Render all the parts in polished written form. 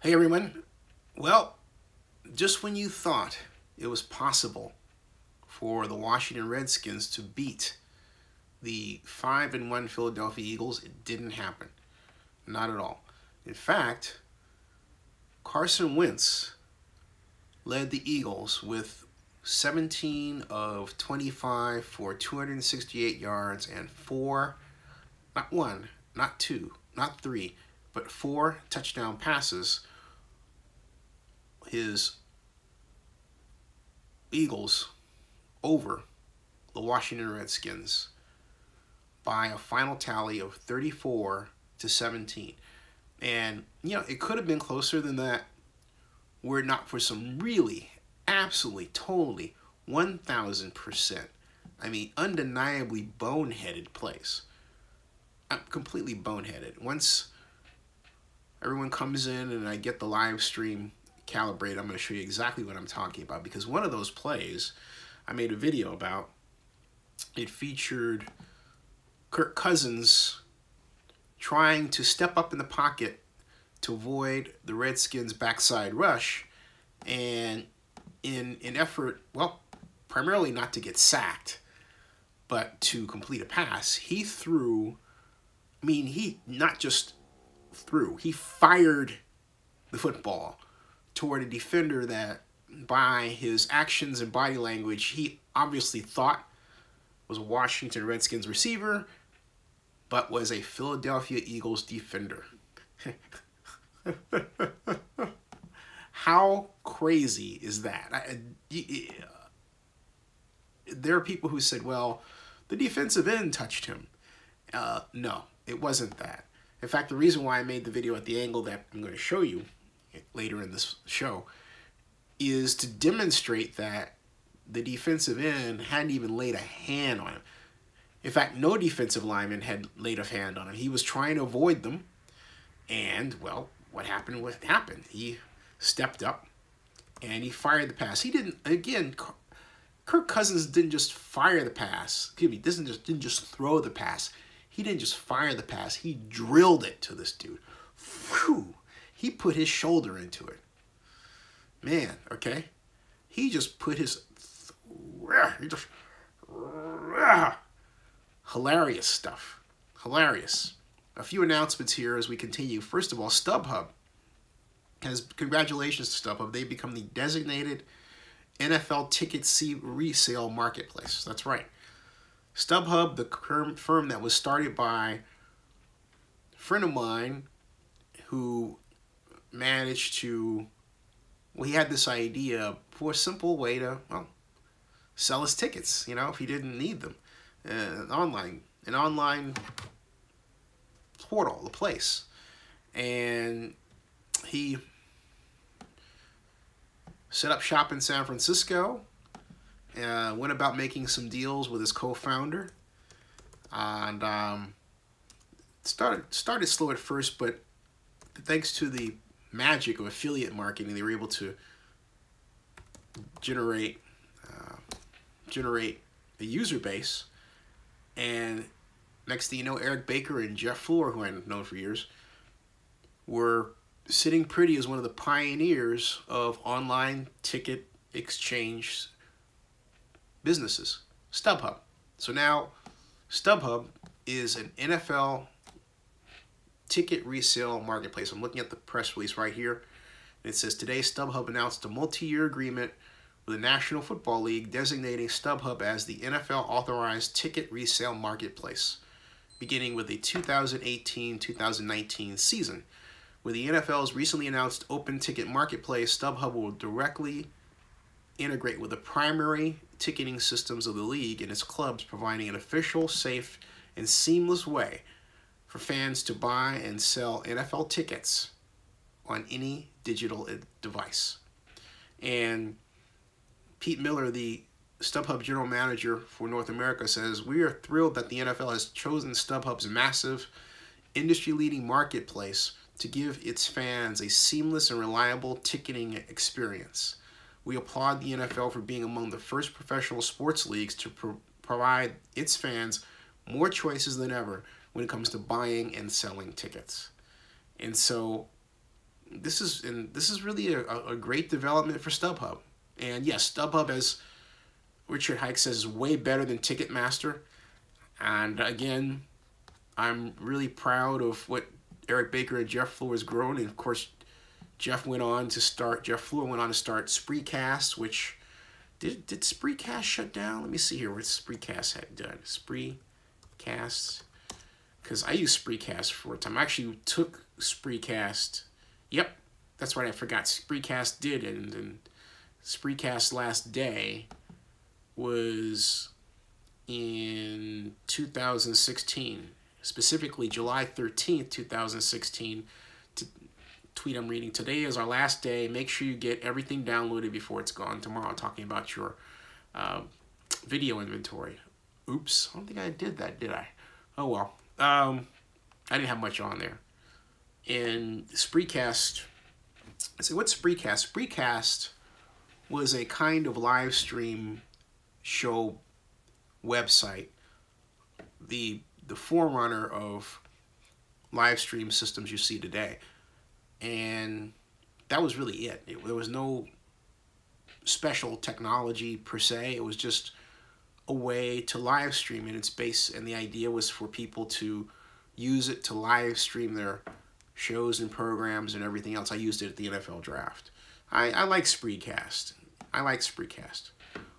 Hey everyone. Well, just when you thought it was possible for the Washington Redskins to beat the 5-1 Philadelphia Eagles, it didn't happen. Not at all. In fact, Carson Wentz led the Eagles with 17 of 25 for 268 yards and not one, not two, not three, but 4 touchdown passes. His Eagles over the Washington Redskins by a final tally of 34-17. And, it could have been closer than that were it not for some really, absolutely, totally, 1,000%, undeniably boneheaded plays. Completely boneheaded. Once everyone comes in and I get the live stream calibrated, I'm going to show you exactly what I'm talking about, because one of those plays I made a video about. It featured Kirk Cousins trying to step up in the pocket to avoid the Redskins' backside rush, and in an effort, well, primarily not to get sacked, but to complete a pass, he threw, he not just threw, he fired the football toward a defender that, by his actions and body language, he obviously thought was a Washington Redskins receiver, but was a Philadelphia Eagles defender. How crazy is that? There are people who said, well, the defensive end touched him. No, it wasn't that. In fact, the reason why I made the video at the angle that I'm going to show you later in this show is to demonstrate that the defensive end hadn't even laid a hand on him. In fact, no defensive lineman had laid a hand on him. He was trying to avoid them, and, well, what happened? He stepped up, and he fired the pass. He didn't, again, Kirk Cousins didn't just fire the pass. Excuse me, didn't just throw the pass. He didn't just fire the pass. He drilled it to this dude. Whew. He put his shoulder into it. Man, okay? He just put his... Hilarious stuff. Hilarious. A few announcements here as we continue. First of all, StubHub congratulations to StubHub. They've become the designated NFL ticket resale marketplace. That's right. StubHub, the firm that was started by a friend of mine who managed to, well, he had this idea for a simple way to, well, sell his tickets, if he didn't need them. An online portal, a place. And he set up shop in San Francisco, went about making some deals with his co-founder, and started slow at first, but thanks to the magic of affiliate marketing, they were able to generate a user base. And next thing you know, Eric Baker and Jeff Fuller, who I've known for years, were sitting pretty as one of the pioneers of online ticket exchange businesses, StubHub. So now StubHub is an NFL ticket resale marketplace. I'm looking at the press release right here. And it says, today StubHub announced a multi-year agreement with the National Football League designating StubHub as the NFL authorized ticket resale marketplace, beginning with the 2018-2019 season. With the NFL's recently announced open ticket marketplace, StubHub will directly integrate with the primary ticketing systems of the league and its clubs, providing an official, safe, and seamless way for fans to buy and sell NFL tickets on any digital device. And Pete Miller, the StubHub general manager for North America, says, we are thrilled that the NFL has chosen StubHub's massive, industry-leading marketplace to give its fans a seamless and reliable ticketing experience. We applaud the NFL for being among the first professional sports leagues to provide its fans more choices than ever when it comes to buying and selling tickets. And so this is really a great development for StubHub. And yes, StubHub, as Richard Hike says, is way better than Ticketmaster. And again, I'm really proud of what Eric Baker and Jeff Fleur has grown. And of course, Jeff Fleur went on to start Spreecast, which did Spreecast shut down? Let me see here what Spreecast had done. Spreecast, because I used Spreecast for a time. I actually took Spreecast. Yep, that's right. I forgot. Spreecast did, and Spreecast last day was in 2016, specifically July 13th, 2016. Tweet I'm reading: today is our last day. Make sure you get everything downloaded before it's gone tomorrow. Talking about your video inventory. Oops, I don't think I did that, did I? Oh well. I didn't have much on there. And Spreecast, so what's Spreecast? Spreecast was a kind of live stream show website, the forerunner of live stream systems you see today. And that was really it. There was no special technology per se. It was just a way to live stream, and and the idea was for people to use it to live stream their shows and programs and everything else. I used it at the NFL draft. I like Spreecast. I like Spreecast.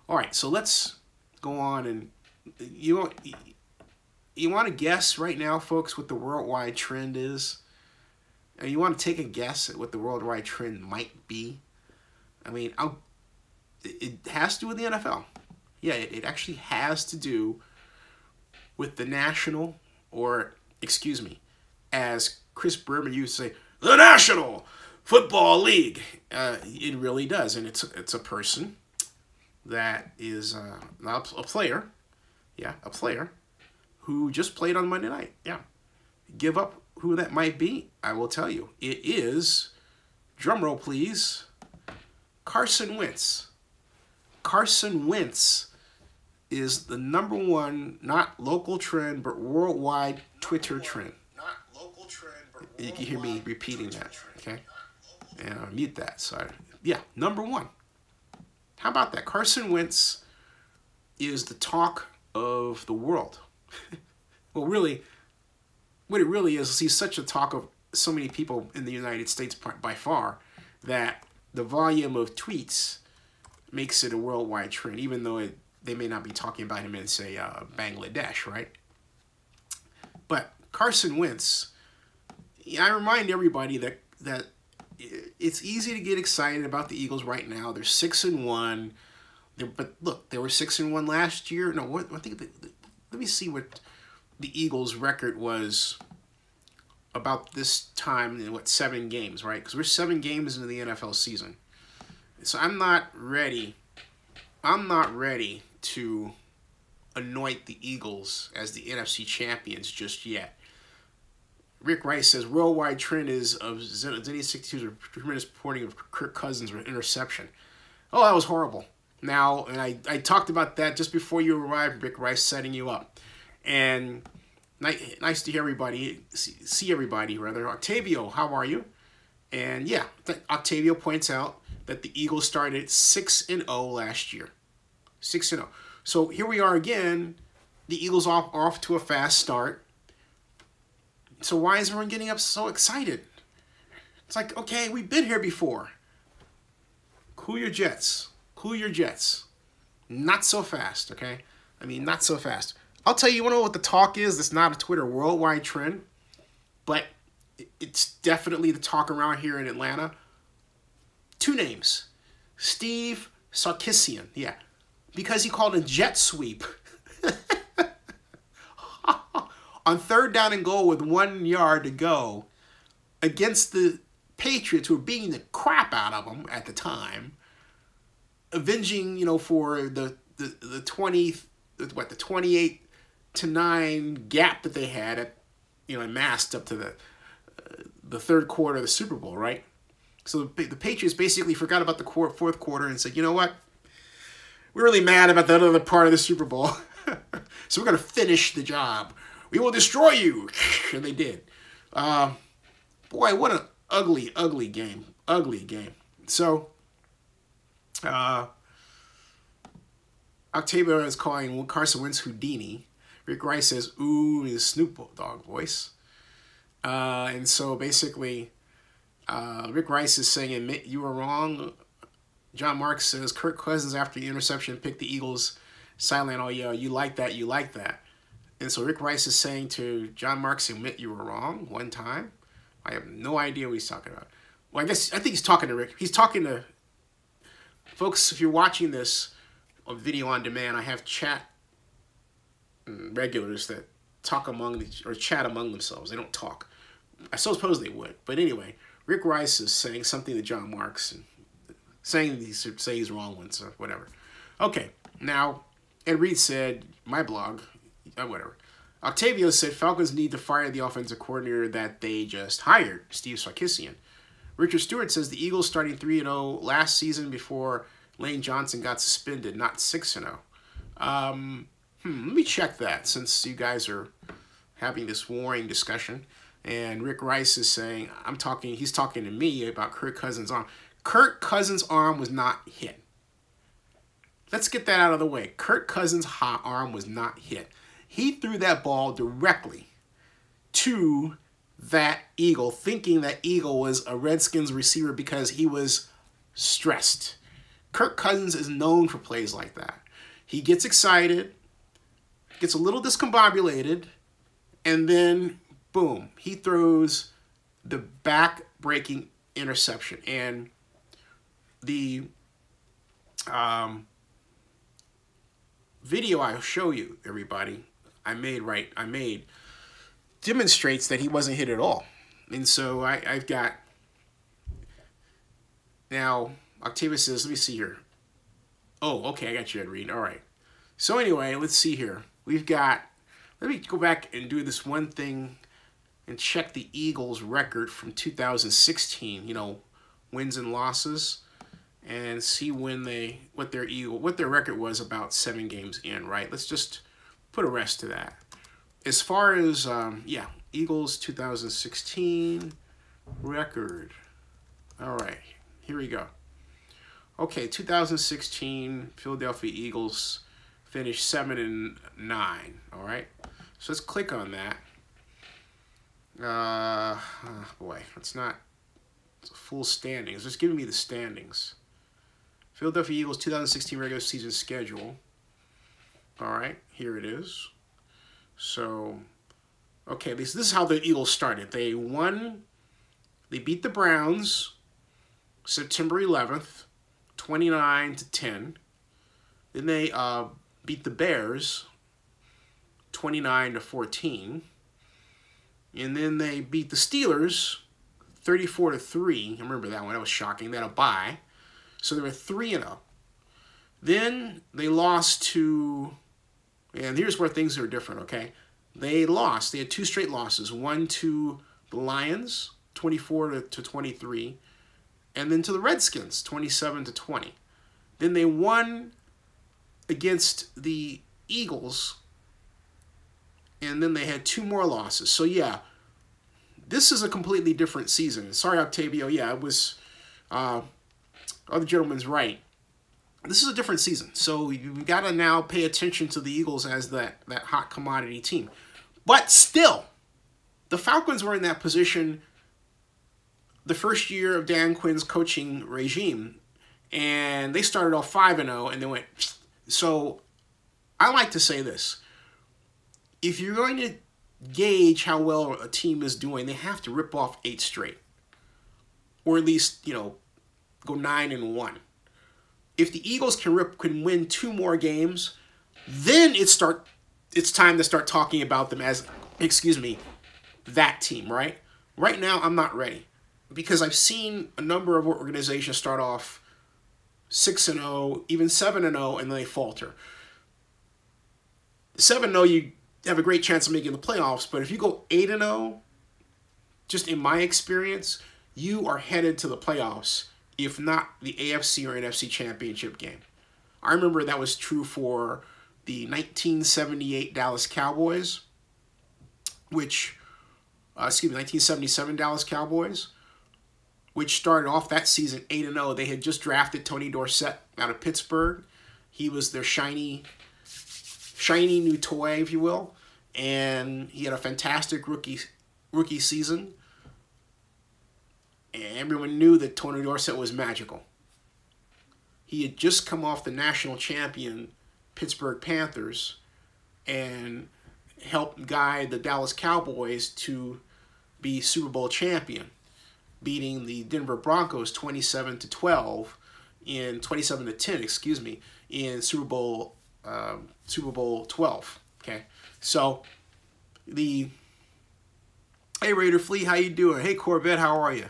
All right, so let's go on, and you want to guess right now, folks, what the worldwide trend is? You want to take a guess at what the worldwide trend might be? I mean, it has to do with the NFL. Yeah, it actually has to do with the national, or, excuse me, as Chris Berman used to say, the National Football League. It really does, and it's a person that is not a player. Yeah, a player who just played on Monday night. Yeah. Give up who that might be, I will tell you. It is, drumroll please, Carson Wentz. Carson Wentz is the #1, not local trend, but worldwide Twitter trend. You can hear me repeating that, okay? And I'll mute that, sorry. Yeah, #1. How about that? Carson Wentz is the talk of the world. Well, really, what it really is he's such a talk of so many people in the United States by far that the volume of tweets makes it a worldwide trend, even though they may not be talking about him in, say, Bangladesh, right? But Carson Wentz, I remind everybody that it's easy to get excited about the Eagles right now. They're 6-1. But look, they were 6-1 last year. No, what I think. Let me see what the Eagles' record was about this time in, 7 games, right? Because we're 7 games into the NFL season. So I'm not ready to anoint the Eagles as the NFC champions just yet. Rick Rice says, worldwide trend is of Zenny62's tremendous reporting of Kirk Cousins' interception. Oh, that was horrible. Now, and I talked about that just before you arrived, Rick Rice, setting you up. And nice to hear everybody, see everybody, rather. Octavio, how are you? And yeah, Octavio points out that the Eagles started 6-0 last year. 6-0. So here we are again. The Eagles off to a fast start. So why is everyone getting up so excited? It's like, okay, we've been here before. Cool your jets. Cool your jets. Not so fast, okay? I mean, not so fast. I'll tell you, you want to know what the talk is? It's not a Twitter worldwide trend, but it's definitely the talk around here in Atlanta. 2 names. Steve Sarkisian, yeah, because he called a jet sweep on 3rd down and goal with 1 yard to go against the Patriots, who were beating the crap out of them at the time, avenging, for the 28-9 gap that they had at, amassed up to the 3rd quarter of the Super Bowl, right? So the Patriots basically forgot about the 4th quarter and said, you know what? We're really mad about that other part of the Super Bowl. So we're going to finish the job. We will destroy you. And they did. Boy, what ugly, ugly game. Ugly game. So, Octavio is calling Carson Wentz Houdini. Rick Rice says, ooh, in his Snoop Dogg voice. And so basically, Rick Rice is saying, admit you were wrong. John Marks says, Kirk Cousins, after the interception, picked the Eagles sideline. Oh, yeah, you like that, you like that. And so Rick Rice is saying to John Marks, admit you were wrong one time. I have no idea what he's talking about. Well, I think he's talking to Rick. He's talking to folks. If you're watching this on video on demand, I have chat regulars that talk or chat among themselves. They don't talk. I suppose they would, but anyway, Rick Rice is saying something to John Marks and saying he should say he's wrong once or whatever. Okay, now Ed Reed said, my blog, whatever. Octavio said Falcons need to fire the offensive coordinator that they just hired, Steve Sarkisian. Richard Stewart says the Eagles starting 3-0 last season before Lane Johnson got suspended, not 6-0. Let me check that since you guys are having this warring discussion. And Rick Rice is saying, he's talking to me about Kirk Cousins' arm. Kirk Cousins' arm was not hit. Let's get that out of the way. Kirk Cousins' arm was not hit. He threw that ball directly to that Eagle, thinking that Eagle was a Redskins receiver because he was stressed. Kirk Cousins is known for plays like that. He gets excited, gets a little discombobulated, and then, boom, he throws the back-breaking interception. And the video I'll show you, everybody, I made demonstrates that he wasn't hit at all. And so I've got, now, Octavius says, let me see here. Oh, okay, I got you, Ed Reed. All right. So anyway, let's see here. We've got, let me go back and do this one thing and check the Eagles' record from 2016, you know, wins and losses, and see when what their record was about 7 games in, right? Let's just put a rest to that. As far as, yeah, Eagles 2016 record. All right, here we go. Okay, 2016 Philadelphia Eagles finished 7-9. All right, so let's click on that. Boy, it's not full standings. It's giving me the standings. Philadelphia Eagles 2016 regular season schedule. All right, here it is. So, okay, this is how the Eagles started. They beat the Browns September 11th, 29-10. Then they beat the Bears 29-14. And then they beat the Steelers 34-3. I remember that one. That was shocking. They had a bye. So they were 3-0. Then they lost to, and here's where things are different, okay? They lost. They had 2 straight losses. One to the Lions, 24-23, and then to the Redskins, 27-20. Then they won against the Eagles, and then they had 2 more losses. So yeah, this is a completely different season. Sorry, Octavio. Yeah, it was, other gentleman's right. This is a different season. So you've got to now pay attention to the Eagles as that hot commodity team. But still, the Falcons were in that position the first year of Dan Quinn's coaching regime. And they started off 5-0 and they went. So I like to say this. If you're going to gauge how well a team is doing, they have to rip off 8 straight. Or at least, you know, go 9-1. If the Eagles can win 2 more games, then it's time to start talking about them as, that team, right? Right now, I'm not ready. Because I've seen a number of organizations start off 6-0, even 7-0, and then they falter. 7-0, you have a great chance of making the playoffs, but if you go 8-0, just in my experience, you are headed to the playoffs, if not the AFC or NFC championship game. I remember that was true for the 1978 Dallas Cowboys, 1977 Dallas Cowboys, which started off that season 8-0. They had just drafted Tony Dorsett out of Pittsburgh. He was their shiny new toy, if you will, and he had a fantastic rookie season. And everyone knew that Tony Dorsett was magical. He had just come off the national champion Pittsburgh Panthers and helped guide the Dallas Cowboys to be Super Bowl champion, beating the Denver Broncos 27-10 in Super Bowl 12. Okay, so hey Raider Flea, how you doing? Hey Corvette, how are you?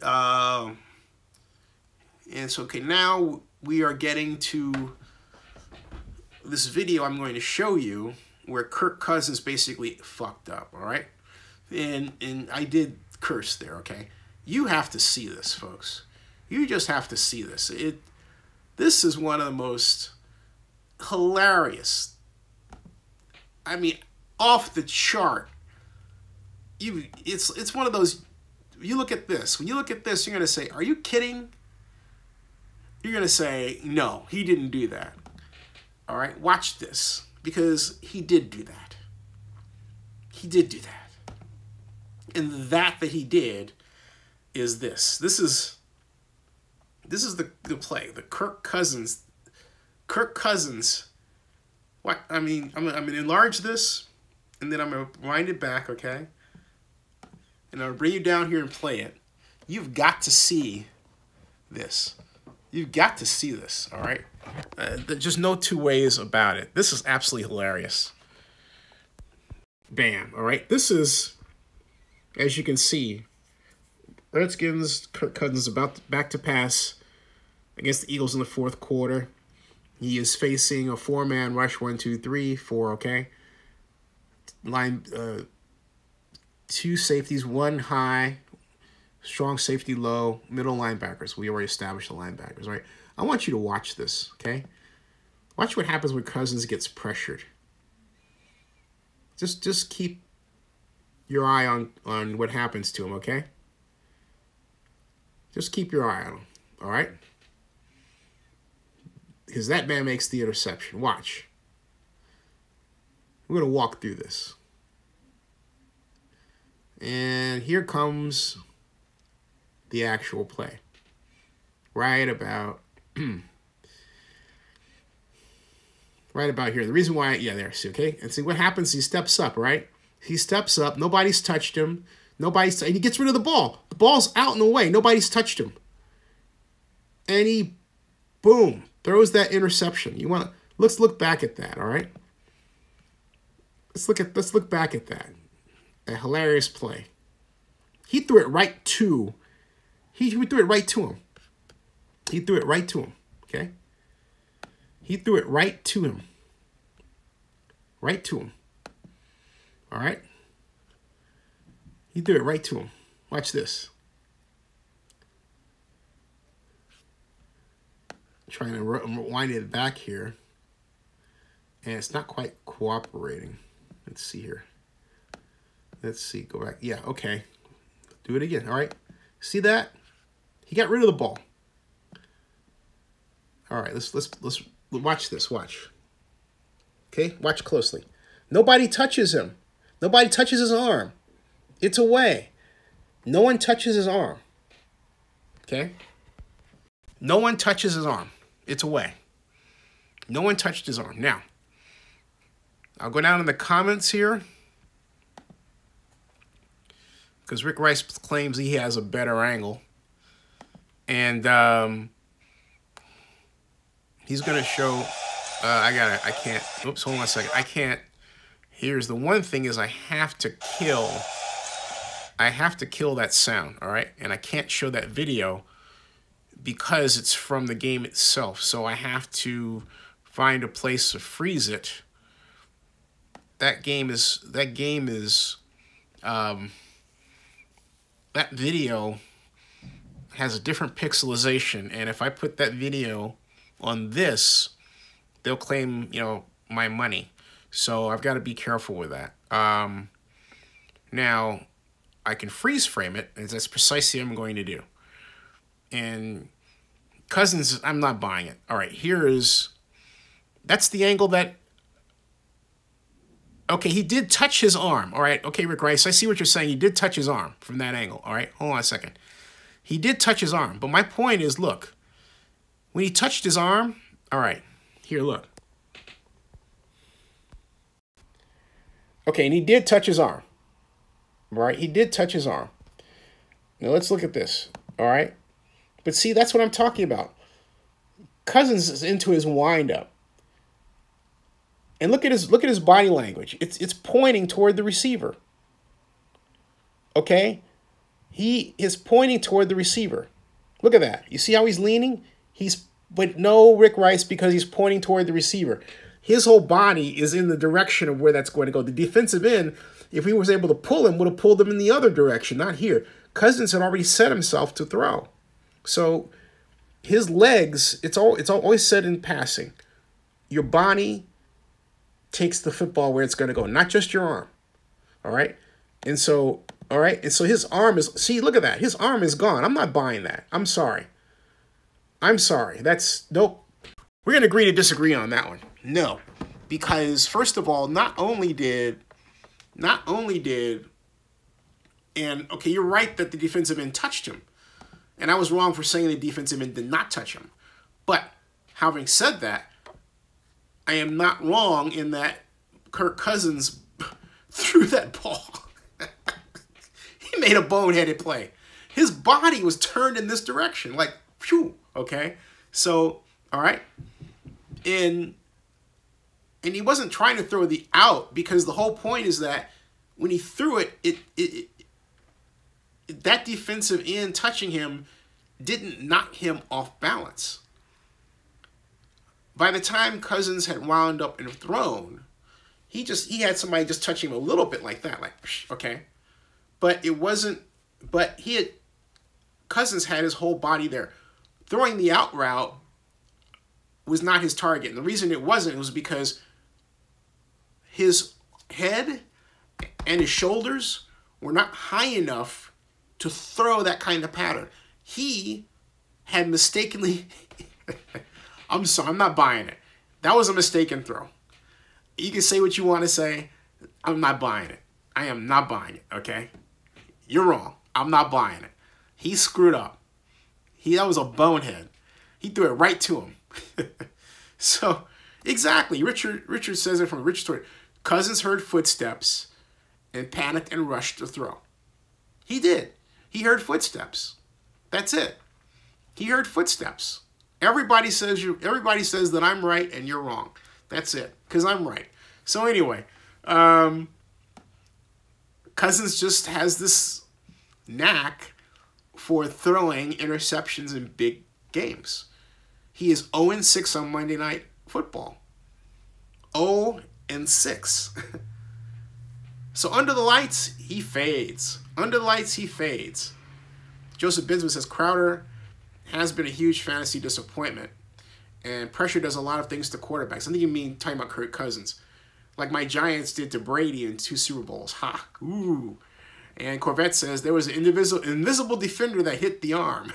And so okay, now we are getting to this video I'm going to show you where Kirk Cousins basically fucked up, all right? And I did curse there, okay? You have to see this, folks. You just have to see this. This is one of the most hilarious, I mean, off the chart. It's one of those, you look at this. When you look at this, you're going to say, are you kidding? You're going to say, no, he didn't do that. All right, watch this, because he did do that. He did do that. And that he did is this. This is the play. The Kirk Cousins. What I mean, I'm gonna enlarge this, and then I'm gonna wind it back, okay? And I'll bring you down here and play it. You've got to see this. You've got to see this. All right. There's just no two ways about it. This is absolutely hilarious. Bam. All right. This is, as you can see, Redskins, Kirk Cousins back to pass against the Eagles in the fourth quarter. He is facing a four-man rush, 1, 2, 3, 4, okay? Line, two safeties, one high, strong safety low, middle linebackers. We already established the linebackers, right? I want you to watch this, okay? Watch what happens when Cousins gets pressured. Just keep your eye on what happens to him, okay? Just keep your eye on him, all right? Because that man makes the interception. Watch. We're going to walk through this. And here comes the actual play. Right about right about here. The reason why, yeah, there, see, okay? And see what happens, he steps up, right? He steps up, nobody's touched him. And he gets rid of the ball. The ball's out in the way, nobody's touched him. And he, boom, throws that interception. Let's look back at that, all right? Let's look back at that. A hilarious play. He threw it right to, he threw it right to him. He threw it right to him, okay? He threw it right to him. Right to him. All right? He threw it right to him. Watch this. Trying to wind it back here. And it's not quite cooperating. Let's see here. Let's see. Go back. Yeah, okay. Do it again. All right. See that? He got rid of the ball. All right. Let's watch this. Watch. Okay? Watch closely. Nobody touches him. Nobody touches his arm. It's away. No one touches his arm. Okay? No one touches his arm. It's away. No one touched his arm. Now, I'll go down in the comments here, because Rick Rice claims he has a better angle. And he's going to show, I can't, oops, hold on a second. I can't, here's the one thing is I have to kill that sound, all right? And I can't show that video because it's from the game itself. So I have to find a place to freeze it. That video has a different pixelization, and if I put that video on this, they'll claim, my money. So I've got to be careful with that. Now, I can freeze frame it, and that's precisely what I'm going to do. And Cousins, I'm not buying it. All right, that's the angle that, okay, he did touch his arm. All right, okay, Rick Rice, I see what you're saying. He did touch his arm from that angle. All right, hold on a second. He did touch his arm, but my point is, look, when he touched his arm, all right, here, look. Okay, and he did touch his arm. All right, he did touch his arm. Now let's look at this. All right, but see, that's what I'm talking about. Cousins is into his windup, and look at his body language. It's pointing toward the receiver. Okay, he is pointing toward the receiver. Look at that. You see how he's leaning? But no Rick Rice, because he's pointing toward the receiver. His whole body is in the direction of where that's going to go. The defensive end, if he was able to pull him, would have pulled him in the other direction, not here. Cousins had already set himself to throw. So his legs, it's always said in passing, your body takes the football where it's going to go, not just your arm. All right? And so, all right? And so his arm is, see, look at that. His arm is gone. I'm not buying that. I'm sorry. That's, nope. We're going to agree to disagree on that one. No. Because, first of all, not only did, and, okay, you're right that the defensive end touched him. And I was wrong for saying the defensive end did not touch him. But, having said that, I am not wrong in that Kirk Cousins threw that ball. He made a boneheaded play. His body was turned in this direction. Like, phew, okay? So, all right? And he wasn't trying to throw the out, because the whole point is that when he threw it, that defensive end touching him didn't knock him off balance. By the time Cousins had wound up and thrown, he had somebody just touching him a little bit like that, like, okay. But it wasn't, Cousins had his whole body there. Throwing the out route was not his target. And the reason it wasn't, it was because his head and his shoulders were not high enough to throw that kind of pattern. He had mistakenly, I'm sorry, I'm not buying it. That was a mistaken throw. You can say what you want to say. I'm not buying it. I am not buying it, okay? You're wrong. I'm not buying it. He screwed up. That was a bonehead. He threw it right to him. So, exactly. Richard says it from Richard's story. Cousins heard footsteps and panicked and rushed to throw. He did. He heard footsteps. That's it. He heard footsteps. Everybody says that I'm right and you're wrong. That's it. Because I'm right. So anyway, Cousins just has this knack for throwing interceptions in big games. He is 0-6 on Monday Night Football. 0-6. So under the lights, he fades. Under the lights, he fades. Joseph Binsman says Crowder has been a huge fantasy disappointment, and pressure does a lot of things to quarterbacks. I think you mean talking about Kirk Cousins, like my Giants did to Brady in 2 Super Bowls. Ha! Ooh. And Corvette says there was an invisible defender that hit the arm.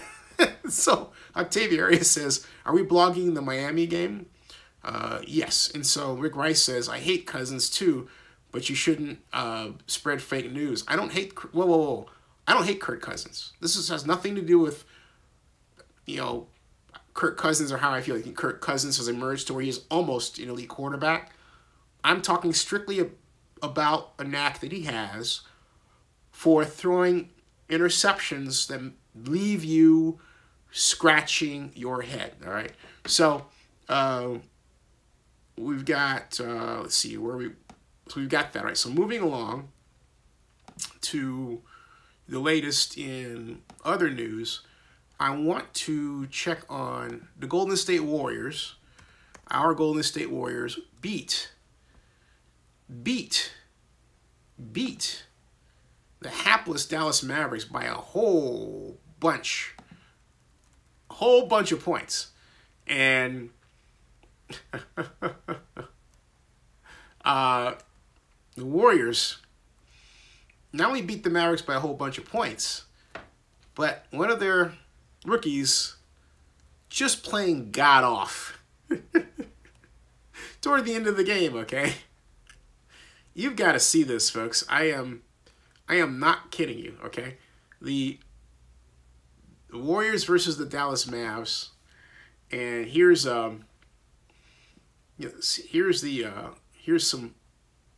So Octavia Arias says, are we blogging the Miami game? Yes. And so Rick Rice says, I hate Cousins too, but you shouldn't spread fake news. I don't hate, whoa. I don't hate Kirk Cousins. This has nothing to do with, Kirk Cousins or how I feel like Kirk Cousins has emerged to where he's almost an elite quarterback. I'm talking strictly about a knack that he has for throwing interceptions that leave you scratching your head, all right? So we've got, let's see, so we've got that, right? So moving along to the latest in other news, I want to check on the Golden State Warriors. Our Golden State Warriors beat the hapless Dallas Mavericks by a whole bunch of points. And the Warriors not only beat the Mavericks by a whole bunch of points, but one of their rookies just playing god off toward the end of the game, okay? You've got to see this, folks. I am not kidding you, okay? The Warriors versus the Dallas Mavs, and here's here's some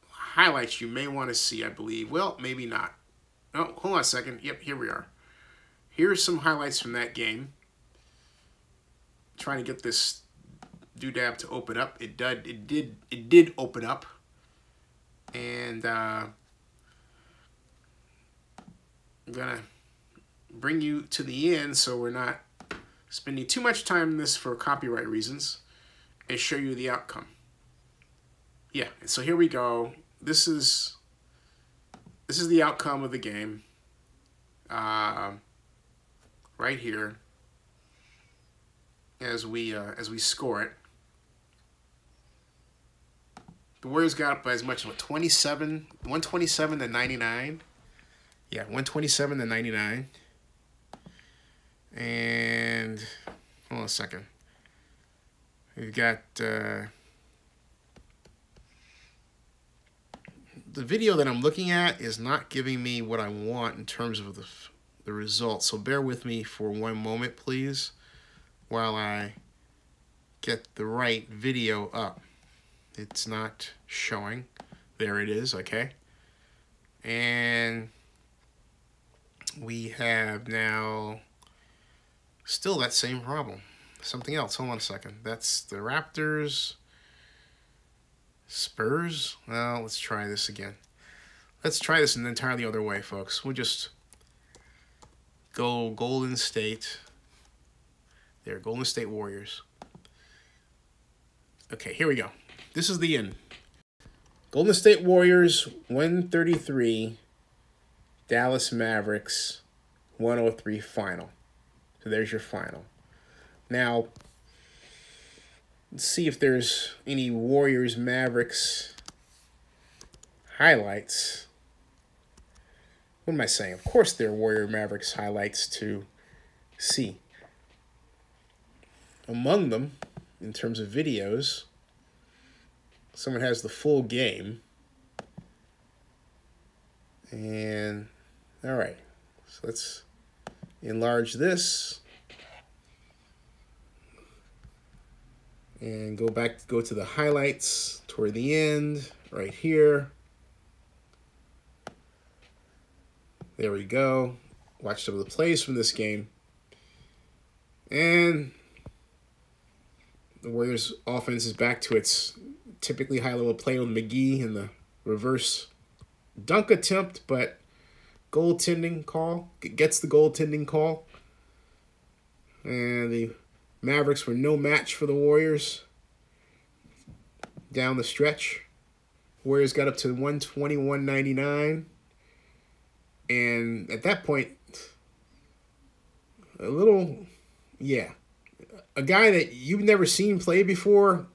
highlights you may want to see, I believe. Well, maybe not. Oh, hold on a second. Yep, here we are. Here's some highlights from that game. Trying to get this doodad to open up. It did open up. And I'm gonna bring you to the end so we're not spending too much time in this for copyright reasons, and show you the outcome. Yeah, so here we go. This is the outcome of the game. Right here, as we score it. The Warriors got up by as much as 127 to 99. Yeah, 127 to 99. And hold on a second. We've got the video that I'm looking at is not giving me what I want in terms of the results. So bear with me for one moment, please, while I get the right video up. It's not showing. There it is, okay. And we have now still that same problem. Something else. Hold on a second. That's the Raptors. Spurs? Well, let's try this again. Let's try this an entirely other way, folks. We'll just go Golden State. There, Golden State Warriors. Okay, here we go. This is the end. Golden State Warriors 133, Dallas Mavericks 103 final. So there's your final. Now, let's see if there's any Warriors Mavericks highlights. What am I saying? Of course there are Warrior Mavericks highlights to see. Among them, in terms of videos, someone has the full game. And, all right. So let's enlarge this. And go to the highlights toward the end, right here. There we go. Watch some of the plays from this game. And the Warriors offense is back to its typically high-level play on McGee in the reverse dunk attempt, but goaltending call. Gets the goaltending call. And the Mavericks were no match for the Warriors down the stretch. Warriors got up to 121.99. And at that point, a guy that you've never seen play before,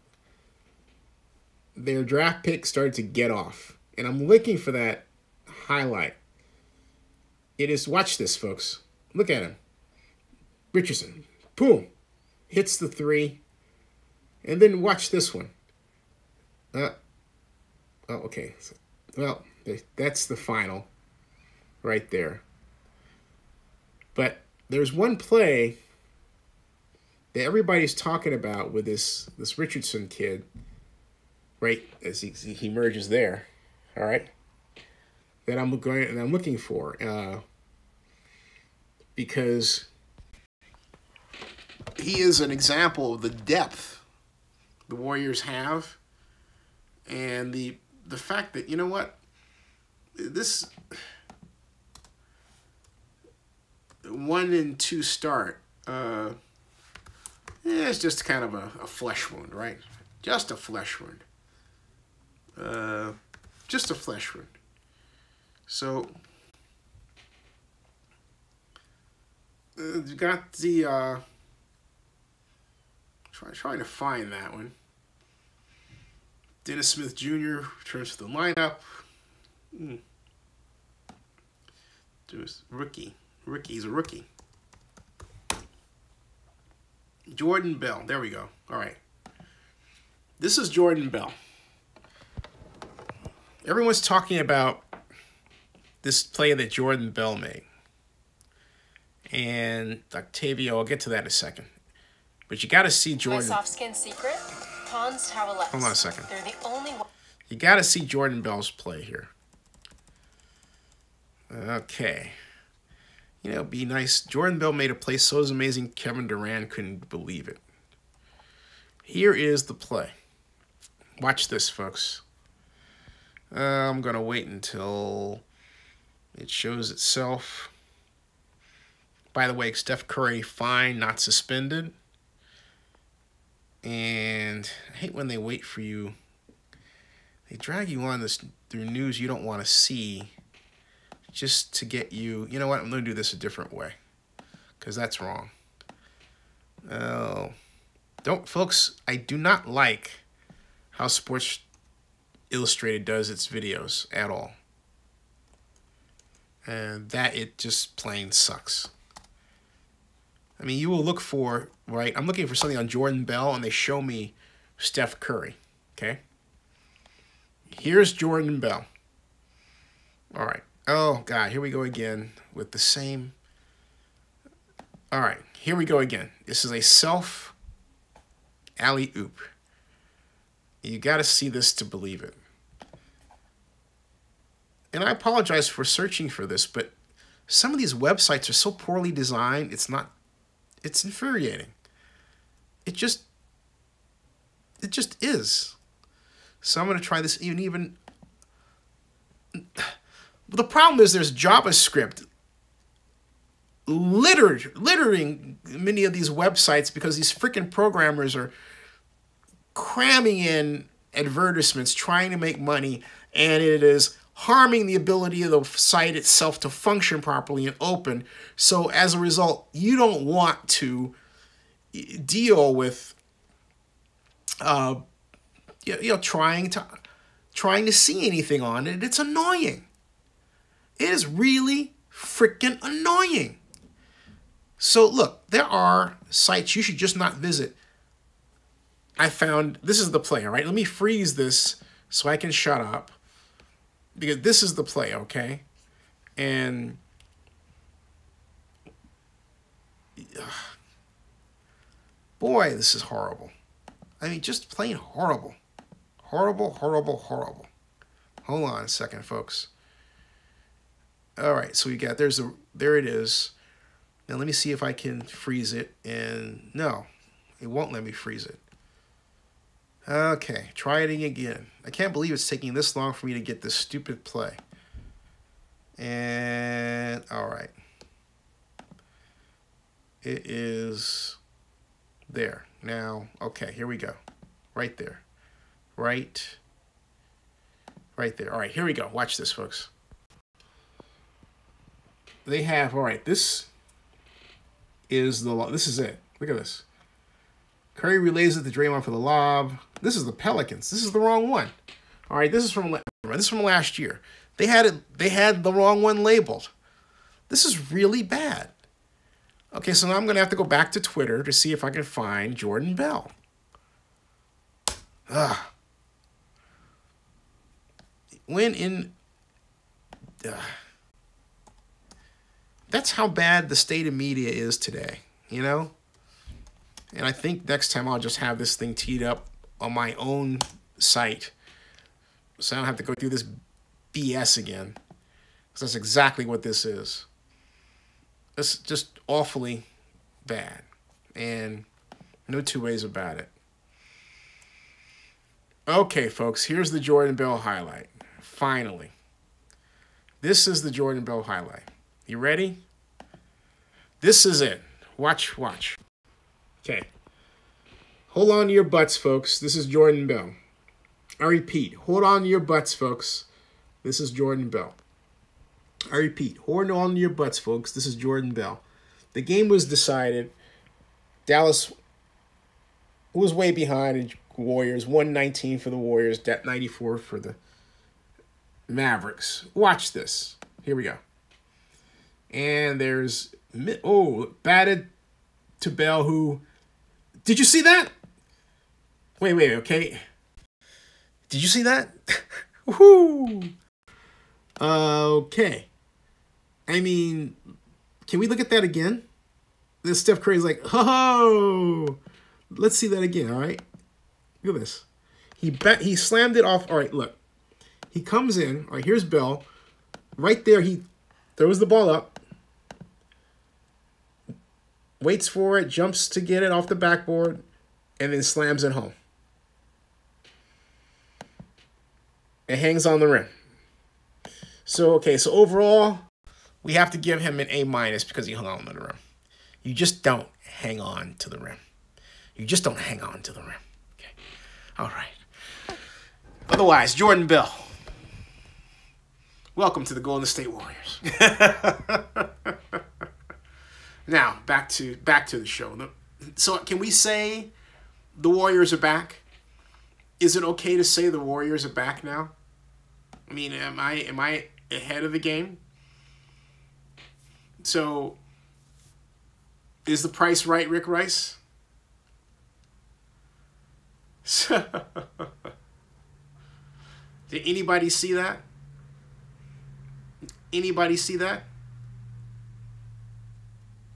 their draft pick started to get off. And I'm looking for that highlight. It is, watch this, folks. Look at him. Richardson. Boom. Hits the three. And then watch this one. Oh, okay. Well, that's the final right there. But there's one play that everybody's talking about with this Richardson kid, right, as he emerges there, all right, that I'm looking for, because he is an example of the depth the Warriors have, and the fact that, you know what, this 1-2 start, it's just kind of a flesh wound, right? Just a flesh wound. Just a flesh wound. So, you got the, trying to find that one. Dennis Smith Jr. returns to the lineup. Rookie. He's a rookie. Jordan Bell. There we go. All right. This is Jordan Bell. Everyone's talking about this play that Jordan Bell made. And Octavio, I'll get to that in a second. But you got to see Jordan. My soft skin secret? Pond's towelettes. Hold on a second. They're the only one. You got to see Jordan Bell's play here. Okay. You know, it'd be nice. Jordan Bell made a play so amazing, Kevin Durant couldn't believe it. Here is the play. Watch this, folks. I'm going to wait until it shows itself. By the way, Steph Curry, fine, not suspended. And I hate when they wait for you. They drag you on this through news you don't want to see just to get you. You know what? I'm going to do this a different way because that's wrong. Folks, I do not like how Sports Illustrated does its videos at all. And that it just plain sucks. I mean, you will look for, right? I'm looking for something on Jordan Bell, and they show me Steph Curry, okay? Here's Jordan Bell. All right. Oh, God, here we go again with the same. All right, here we go again. This is a self alley-oop. You got to see this to believe it. And I apologize for searching for this, but some of these websites are so poorly designed, it's infuriating. It just is. So I'm going to try this even. The problem is there's JavaScript littering many of these websites because these freaking programmers are cramming in advertisements, trying to make money, and it is harming the ability of the site itself to function properly and open. So as a result, you don't want to deal with trying to see anything on it. It's annoying. It is really freaking annoying. So look, there are sites you should just not visit. I found, this is the play, all right? Let me freeze this so I can shut up. Because this is the play, okay? And boy, this is horrible. I mean, just plain horrible. Horrible, horrible, horrible. Hold on a second, folks. All right, so we got, there it is. Now let me see if I can freeze it. And no, it won't let me freeze it. Okay, try it again. I can't believe it's taking this long for me to get this stupid play. And, all right. It is there. Now, okay, here we go. Right there. Right there. All right, here we go. Watch this, folks. They have, all right, this is it. Look at this. Curry relays it to Draymond for the lob. This is the Pelicans. This is the wrong one. All right, this is from last year. They had the wrong one labeled. This is really bad. Okay, so now I'm going to have to go back to Twitter to see if I can find Jordan Bell. That's how bad the state of media is today, you know? And I think next time I'll just have this thing teed up on my own site so I don't have to go through this BS again. Because that's exactly what this is. It's just awfully bad. And no two ways about it. Okay, folks, here's the Jordan Bell highlight. Finally. This is the Jordan Bell highlight. You ready? This is it. Watch. Okay. Hold on to your butts, folks. This is Jordan Bell. I repeat, hold on to your butts, folks. This is Jordan Bell. I repeat, hold on to your butts, folks. This is Jordan Bell. The game was decided. Dallas was way behind the Warriors. 119 for the Warriors, 94 for the Mavericks. Watch this. Here we go. And there's, batted to Bell, who, did you see that? Wait, okay. Did you see that? Woohoo! Okay. I mean, can we look at that again? This Steph Curry's like, ho! Let's see that again, all right? Look at this. He slammed it off. All right, look. He comes in. All right, here's Bell. Right there, he throws the ball up. Waits for it, jumps to get it off the backboard, and then slams it home. It hangs on the rim. So, okay, so overall, we have to give him an A- because he hung on to the rim. You just don't hang on to the rim. You just don't hang on to the rim. Okay. All right. Otherwise, Jordan Bell. Welcome to the Golden State Warriors. Now, back to the show. So, can we say the Warriors are back? Is it okay to say the Warriors are back now? I mean, am I ahead of the game? So, is the price right, Rick Rice? Did anybody see that? Anybody see that?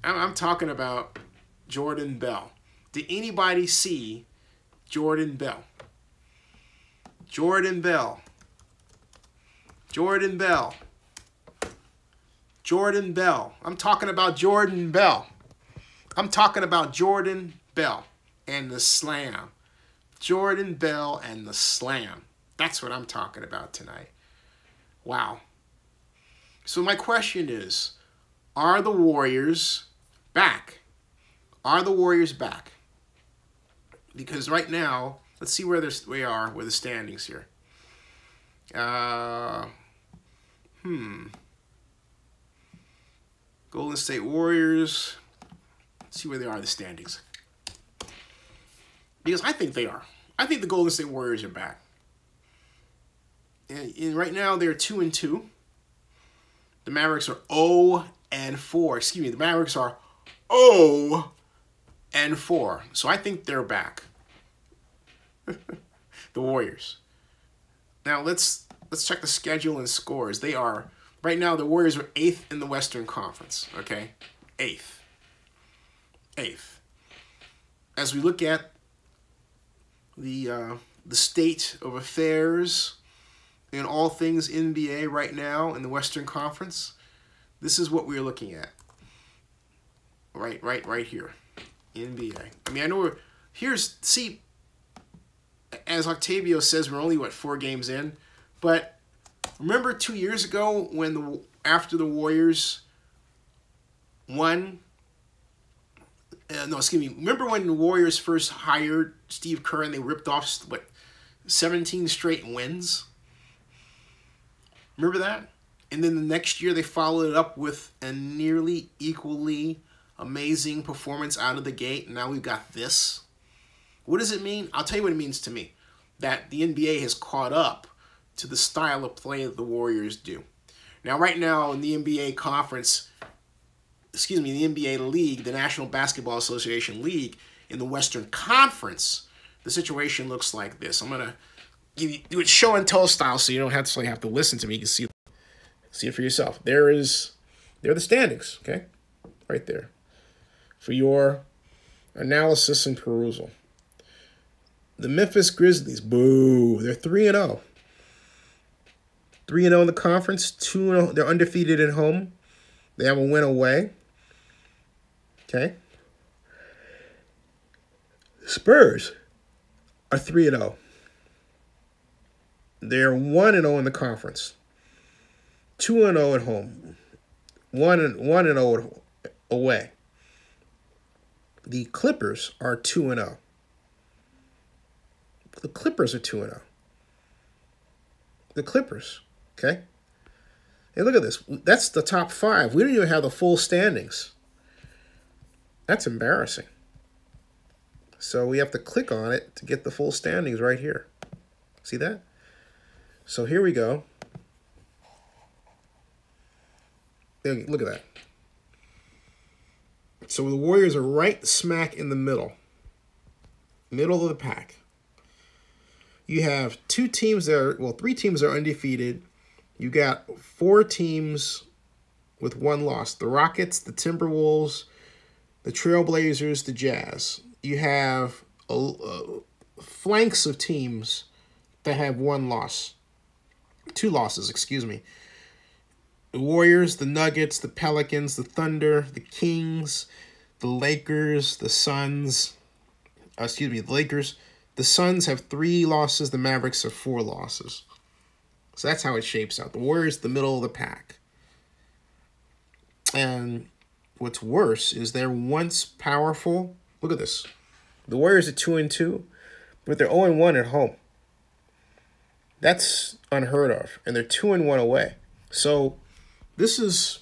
I'm talking about Jordan Bell. Did anybody see Jordan Bell? Jordan Bell. Jordan Bell. Jordan Bell. I'm talking about Jordan Bell. I'm talking about Jordan Bell and the slam. Jordan Bell and the slam. That's what I'm talking about tonight. Wow. So my question is, are the Warriors back? Are the Warriors back? Because right now, let's see where we are with the standings here. Golden State Warriors. Let's see where they are in the standings. Because I think they are. I think the Golden State Warriors are back. And right now, they're 2-2. The Mavericks are 0-4. Excuse me, the Mavericks are 0-4. So I think they're back. The Warriors. Now let's check the schedule and scores. They are right now, the Warriors are 8th in the Western Conference. Okay, 8th. As we look at the state of affairs in all things NBA right now in the Western Conference, this is what we're looking at. Right here, NBA. I mean, I know see, as Octavio says, we're only 4 games in, but remember 2 years ago when after the Warriors won. Remember when the Warriors first hired Steve Kerr and they ripped off 17 straight wins? Remember that? And then the next year they followed it up with a nearly equally amazing performance out of the gate. And now we've got this. What does it mean? I'll tell you what it means to me. That the NBA has caught up to the style of play that the Warriors do. Now, right now in the NBA conference, the NBA League, the National Basketball Association League, in the Western Conference, the situation looks like this. I'm going to do it show and tell style so you don't have to listen to me. You can see it for yourself. There are the standings, okay? Right there. For your analysis and perusal. The Memphis Grizzlies, boo, they're 3-0. 3-0 in the conference, 2-0. They're undefeated at home. They have a win away. Okay. Spurs are 3-0. They're 1-0 in the conference. 2-0 at home. 1-0 away. The Clippers are 2-0. The Clippers are 2-0. The Clippers, okay? Hey, look at this. That's the top 5. We don't even have the full standings. That's embarrassing. So we have to click on it to get the full standings right here. See that? So here we go. There, look at that. So the Warriors are right smack in the middle of the pack. You have three teams that are undefeated. You got 4 teams with 1 loss. The Rockets, the Timberwolves, the Trailblazers, the Jazz. You have flanks of teams that have 1 loss. 2 losses, excuse me. The Warriors, the Nuggets, the Pelicans, the Thunder, the Kings, the Lakers, the Suns. The Lakers. The Suns have 3 losses. The Mavericks have 4 losses. So that's how it shapes out. The Warriors, the middle of the pack. And what's worse is they're once powerful. Look at this. The Warriors are 2-2, but they're 0-1 at home. That's unheard of. And they're 2-1 away. So this is,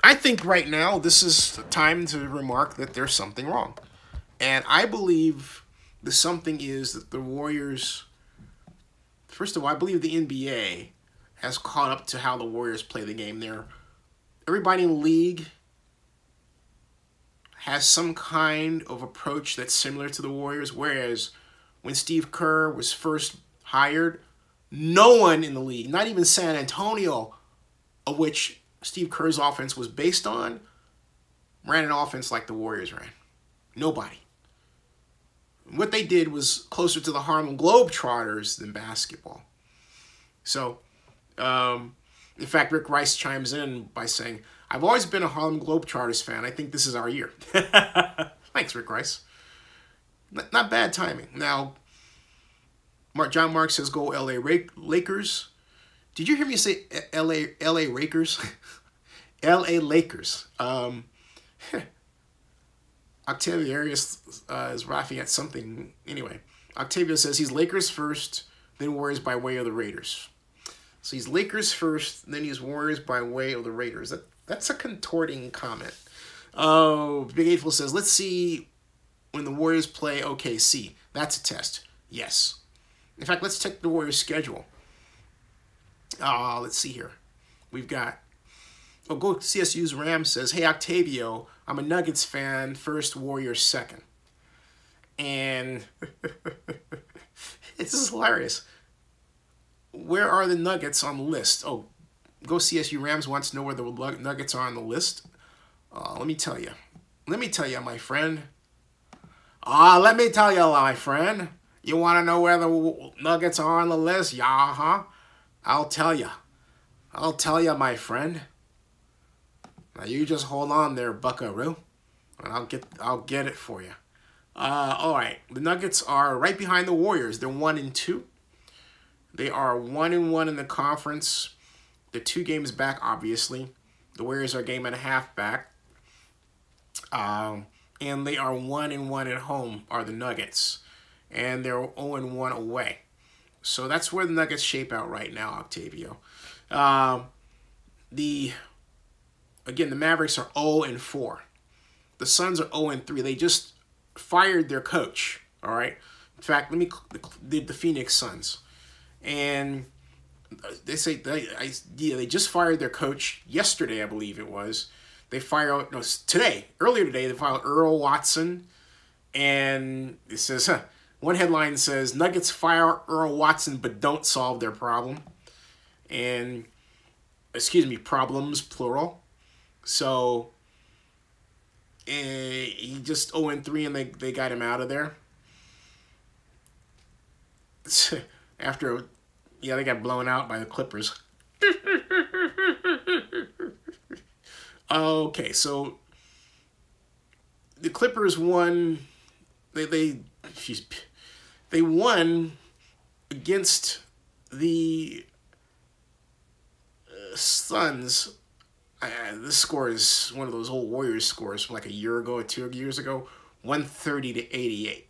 I think right now, this is the time to remark that there's something wrong. And I believe the something is that the Warriors, first of all, I believe the NBA has caught up to how the Warriors play the game. Everybody in the league has some kind of approach that's similar to the Warriors, whereas when Steve Kerr was first hired, no one in the league, not even San Antonio, of which Steve Kerr's offense was based on, ran an offense like the Warriors ran. Nobody. What they did was closer to the Harlem Globetrotters than basketball. So, in fact, Rick Rice chimes in by saying, I've always been a Harlem Globetrotters fan. I think this is our year. Thanks, Rick Rice. Not bad timing. Now, John Mark says, go LA Lakers. Did you hear me say LA Rakers? LA Lakers. Octavio Arias is laughing at something. Anyway, Octavio says he's Lakers first, then Warriors by way of the Raiders. So he's Lakers first, then he's Warriors by way of the Raiders. That's a contorting comment. Oh, Big Eightful says, let's see when the Warriors play OKC. That's a test. Yes. In fact, let's check the Warriors' schedule. Let's see here. We've got, Go CSU's Ram says, hey, Octavio, I'm a Nuggets fan, first, Warriors second. And this is hilarious. Where are the Nuggets on the list? Oh, Go CSU Rams wants to know where the Nuggets are on the list. Let me tell you. Let me tell you, my friend. Let me tell you, my friend. You want to know where the Nuggets are on the list? Yeah, huh? I'll tell you. I'll tell you, my friend. Now you just hold on there, buckaroo, and I'll get it for you. All right, the Nuggets are right behind the Warriors. They're 1-2. They are 1-1 in the conference. They're 2 games back, obviously. The Warriors are a game and a half back. And they are 1-1 at home, are the Nuggets. And they're 0-1 away. So that's where the Nuggets shape out right now, Octavio. Again, the Mavericks are 0-4. The Suns are 0-3. They just fired their coach, all right? In fact, the Phoenix Suns. And they say, they just fired their coach yesterday, I believe it was. They fired, earlier today, they fired Earl Watson. And it says, one headline says, Nuggets fire Earl Watson but don't solve their problem. And, problems, plural. So, he just 0-3 and they got him out of there. After, they got blown out by the Clippers. Okay, so the Clippers won. They won against the Suns. This score is one of those old Warriors scores from like a year ago or 2 years ago. 130-88.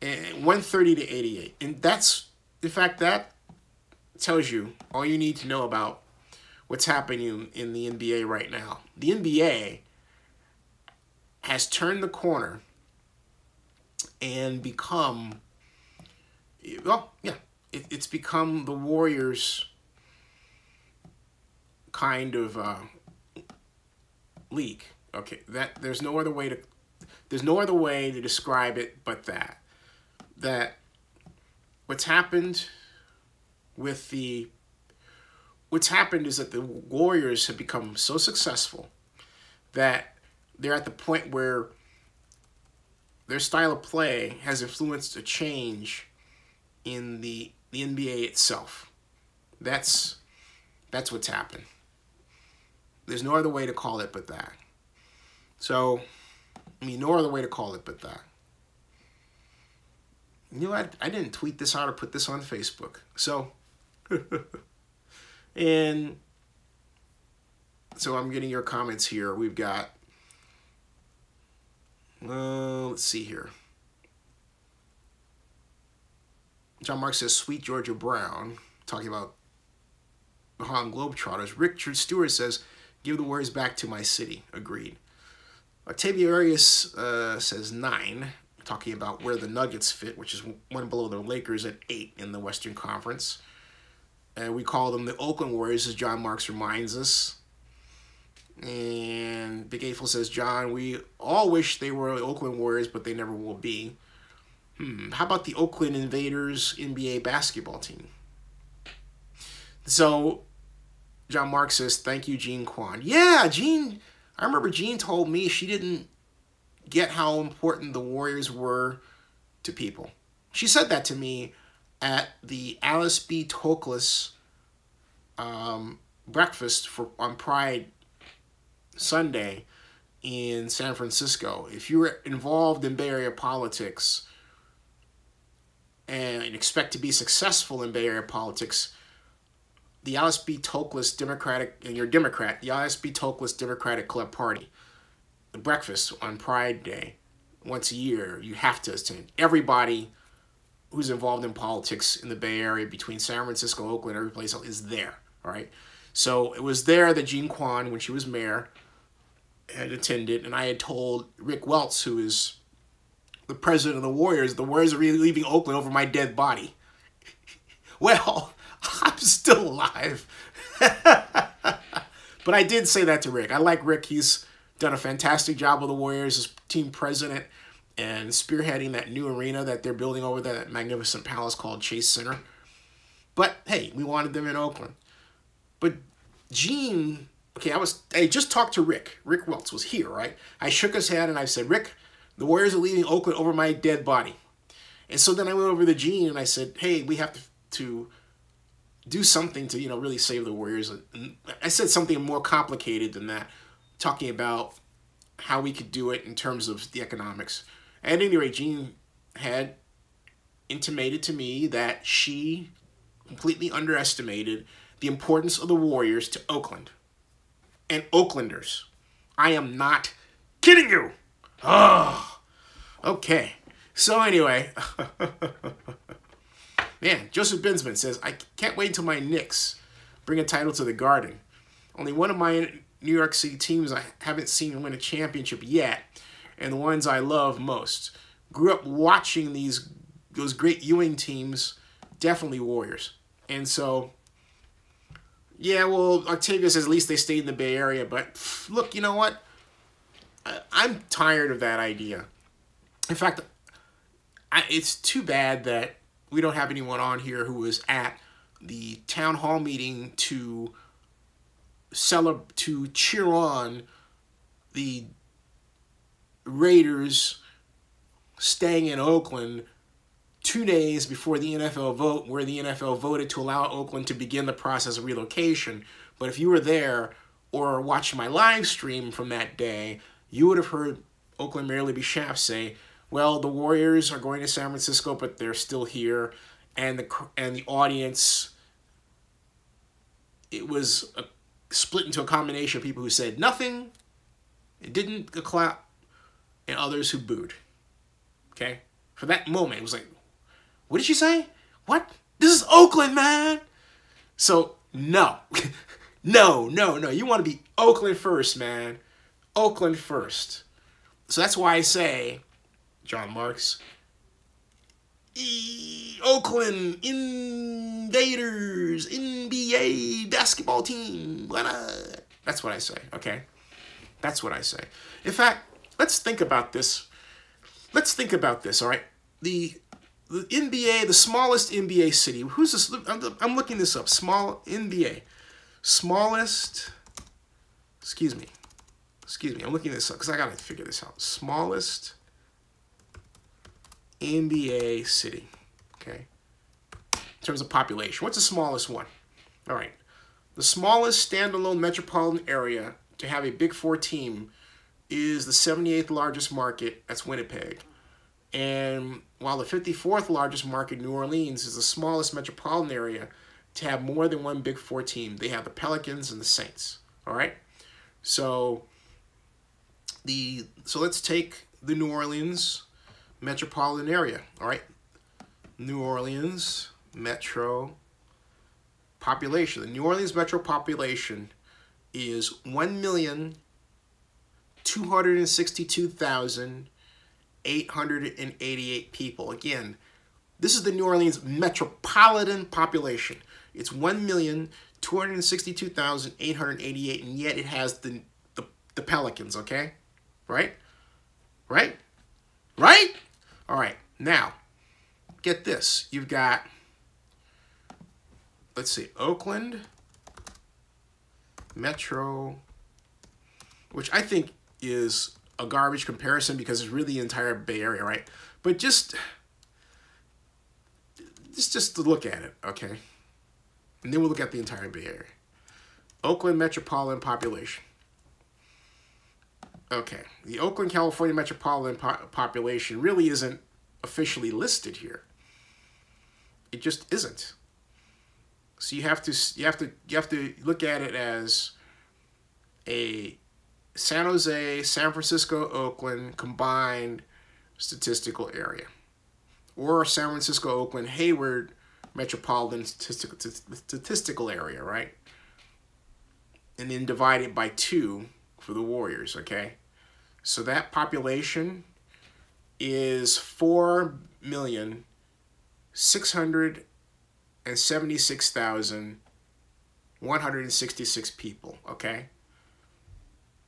And 130-88. And that's, in fact, that tells you all you need to know about what's happening in the NBA right now. The NBA has turned the corner and become, it's become the Warriors' kind of leak. Okay, there's no other way to describe it but that what's happened is that the Warriors have become so successful that they're at the point where their style of play has influenced a change in the NBA itself. That's what's happened. There's no other way to call it but that. So, I mean, no other way to call it but that. You know, I didn't tweet this out or put this on Facebook. So, and so I'm getting your comments here. We've got, let's see here. John Mark says, Sweet Georgia Brown, talking about the Harlem Globetrotters. Richard Stewart says, give the Warriors back to my city. Agreed. Octavia Arias says 9, talking about where the Nuggets fit, which is one below the Lakers at 8 in the Western Conference. And we call them the Oakland Warriors, as John Marks reminds us. And Big April says, John, we all wish they were the Oakland Warriors, but they never will be. How about the Oakland Invaders NBA basketball team? So, John Mark says, thank you, Jean Quan. Yeah, Jean, I remember Jean told me she didn't get how important the Warriors were to people. She said that to me at the Alice B. Toklas breakfast on Pride Sunday in San Francisco. If you were involved in Bay Area politics and expect to be successful in Bay Area politics, the Alice B. Toklas Democratic, and you're a Democrat, the Alice B. Toklas Democratic Club Party, the breakfast on Pride Day, once a year, you have to attend. Everybody who's involved in politics in the Bay Area between San Francisco, Oakland, every place else is there, all right? So it was there that Jean Quan, when she was mayor, had attended, and I had told Rick Welts, who is the president of the Warriors are really leaving Oakland over my dead body. Well, I'm still alive. But I did say that to Rick. I like Rick. He's done a fantastic job with the Warriors as team president and spearheading that new arena that they're building over there, that magnificent palace called Chase Center. But, hey, we wanted them in Oakland. But Gene, okay, I just talked to Rick. Rick Welts was here, right? I shook his hand and I said, Rick, the Warriors are leaving Oakland over my dead body. And so then I went over to Gene and I said, hey, we have to do something to, really save the Warriors. And I said something more complicated than that, talking about how we could do it in terms of the economics. At any rate, Jean had intimated to me that she completely underestimated the importance of the Warriors to Oakland and Oaklanders. I am not kidding you. Oh, okay. So anyway, man, Joseph Binsman says, I can't wait until my Knicks bring a title to the Garden. Only one of my New York City teams I haven't seen win a championship yet, and the ones I love most. Grew up watching those great Ewing teams, definitely Warriors. And so, yeah, well, Octavia says at least they stayed in the Bay Area, but look, you know what? I'm tired of that idea. In fact, it's too bad that we don't have anyone on here who was at the town hall meeting to cheer on the Raiders staying in Oakland 2 days before the NFL vote, where the NFL voted to allow Oakland to begin the process of relocation. But if you were there or watched my live stream from that day, you would have heard Oakland Mayor Libby Schaaf say, well, the Warriors are going to San Francisco, but they're still here. And the audience, it was split into a combination of people who said nothing, it didn't clap, and others who booed. Okay? For that moment, it was like, what did she say? What? This is Oakland, man! So, no. No. You want to be Oakland first, man. Oakland first. So that's why I say, John Marks, Oakland Invaders, NBA basketball team. Blah, blah. That's what I say, okay? That's what I say. In fact, let's think about this. Let's think about this, all right? The NBA, the smallest NBA city. Who's this? I'm looking this up. Small NBA. Smallest, excuse me. I'm looking this up because I got to figure this out. Smallest NBA city, okay? In terms of population. What's the smallest one? All right. The smallest standalone metropolitan area to have a Big Four team is the 78th largest market. That's Winnipeg. And while the 54th largest market, New Orleans, is the smallest metropolitan area to have more than one Big Four team. They have the Pelicans and the Saints. All right? So let's take the New Orleans metropolitan area. All right? New Orleans metro population. The New Orleans metro population is 1,262,888 people. Again, this is the New Orleans metropolitan population. It's 1,262,888, and yet it has the Pelicans, okay? Right? Right? Right? All right. Now, get this. You've got, let's see, Oakland Metro, which I think is a garbage comparison because it's really the entire Bay Area, right? But just to look at it, okay? And then we'll look at the entire Bay Area. Oakland metropolitan population. Okay, the Oakland, California metropolitan population really isn't officially listed here. It just isn't. So you have to look at it as a San Jose, San Francisco, Oakland combined statistical area, or San Francisco, Oakland, Hayward metropolitan statistical area, right? And then divide it by 2 for the Warriors, okay? So that population is 4,676,166 people, okay?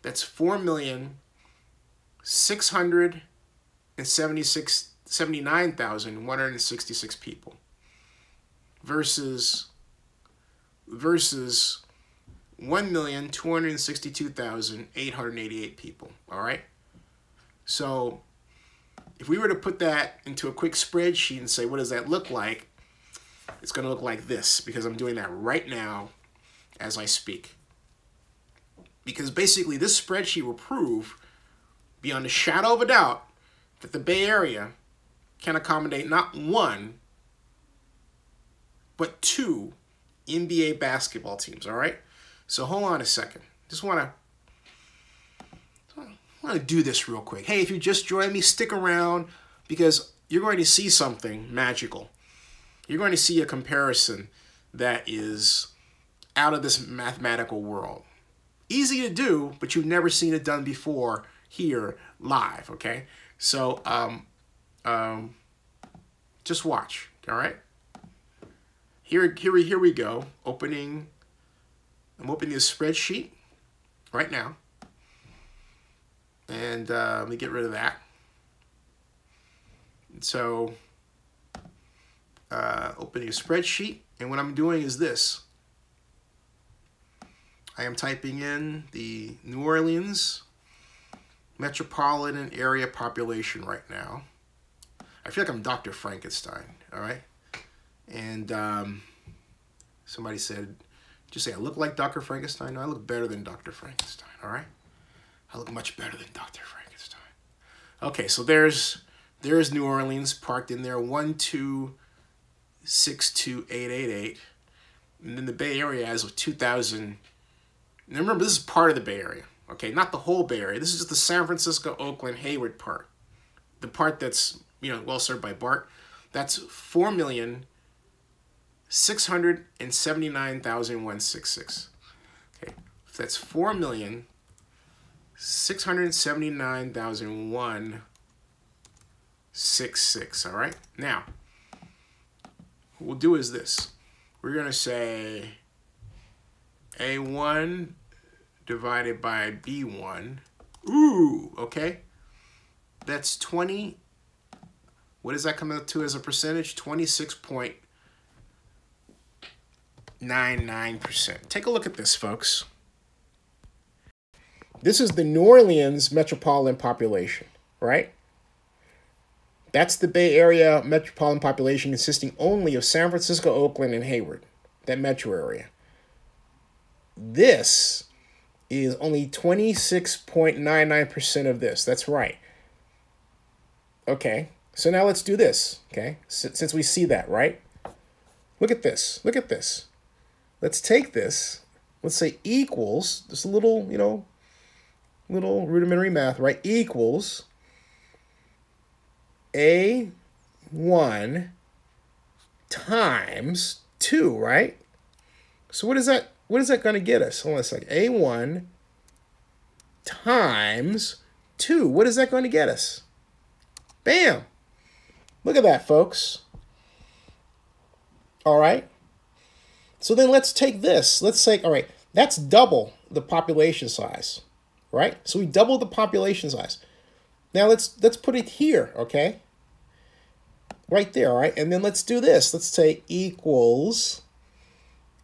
That's 4,679,166 people versus 1,262,888 people, all right? So if we were to put that into a quick spreadsheet and say, what does that look like? It's going to look like this, because I'm doing that right now as I speak. Because basically this spreadsheet will prove, beyond a shadow of a doubt, that the Bay Area can accommodate not 1, but 2 NBA basketball teams, all right? So hold on a second. Just want to do this real quick. Hey, if you just joined me, stick around, because you're going to see something magical. You're going to see a comparison that is out of this mathematical world. Easy to do, but you've never seen it done before here live, okay? So just watch, all right? Here we go. I'm opening this spreadsheet right now. And let me get rid of that. And so opening a spreadsheet, and what I'm doing is this. I am typing in the New Orleans metropolitan area population right now. I feel like I'm Dr. Frankenstein, all right? And somebody said, just say I look like Dr. Frankenstein? No, I look better than Dr. Frankenstein, all right? I look much better than Dr. Frankenstein. Okay, so there's New Orleans parked in there, 1,262,888. And then the Bay Area as of 2000. Now remember, this is part of the Bay Area, okay? Not the whole Bay Area. This is just the San Francisco, Oakland, Hayward part. The part that's, well served by BART. That's 4,679,166. Okay, that's 4,679,166. All right. Now, what we'll do is this. We're going to say A1 divided by B1. Ooh, okay. That's 20. What does that come out to as a percentage? 26.99%. Take a look at this, folks. This is the New Orleans metropolitan population, right? That's the Bay Area metropolitan population consisting only of San Francisco, Oakland, and Hayward, that metro area. This is only 26.99% of this. That's right. Okay, so now let's do this, okay? Since we see that, right? Look at this. Look at this. Let's take this. Let's say equals, just a little, little rudimentary math, right? Equals A1 times 2, right? So what is that going to get us? Hold on a second. A1 times 2. What is that going to get us? Bam! Look at that, folks. All right. So then let's take this. Let's say, all right, that's double the population size, right? So we double the population size. Now let's put it here, okay? Right there, all right? And then let's do this. Let's say equals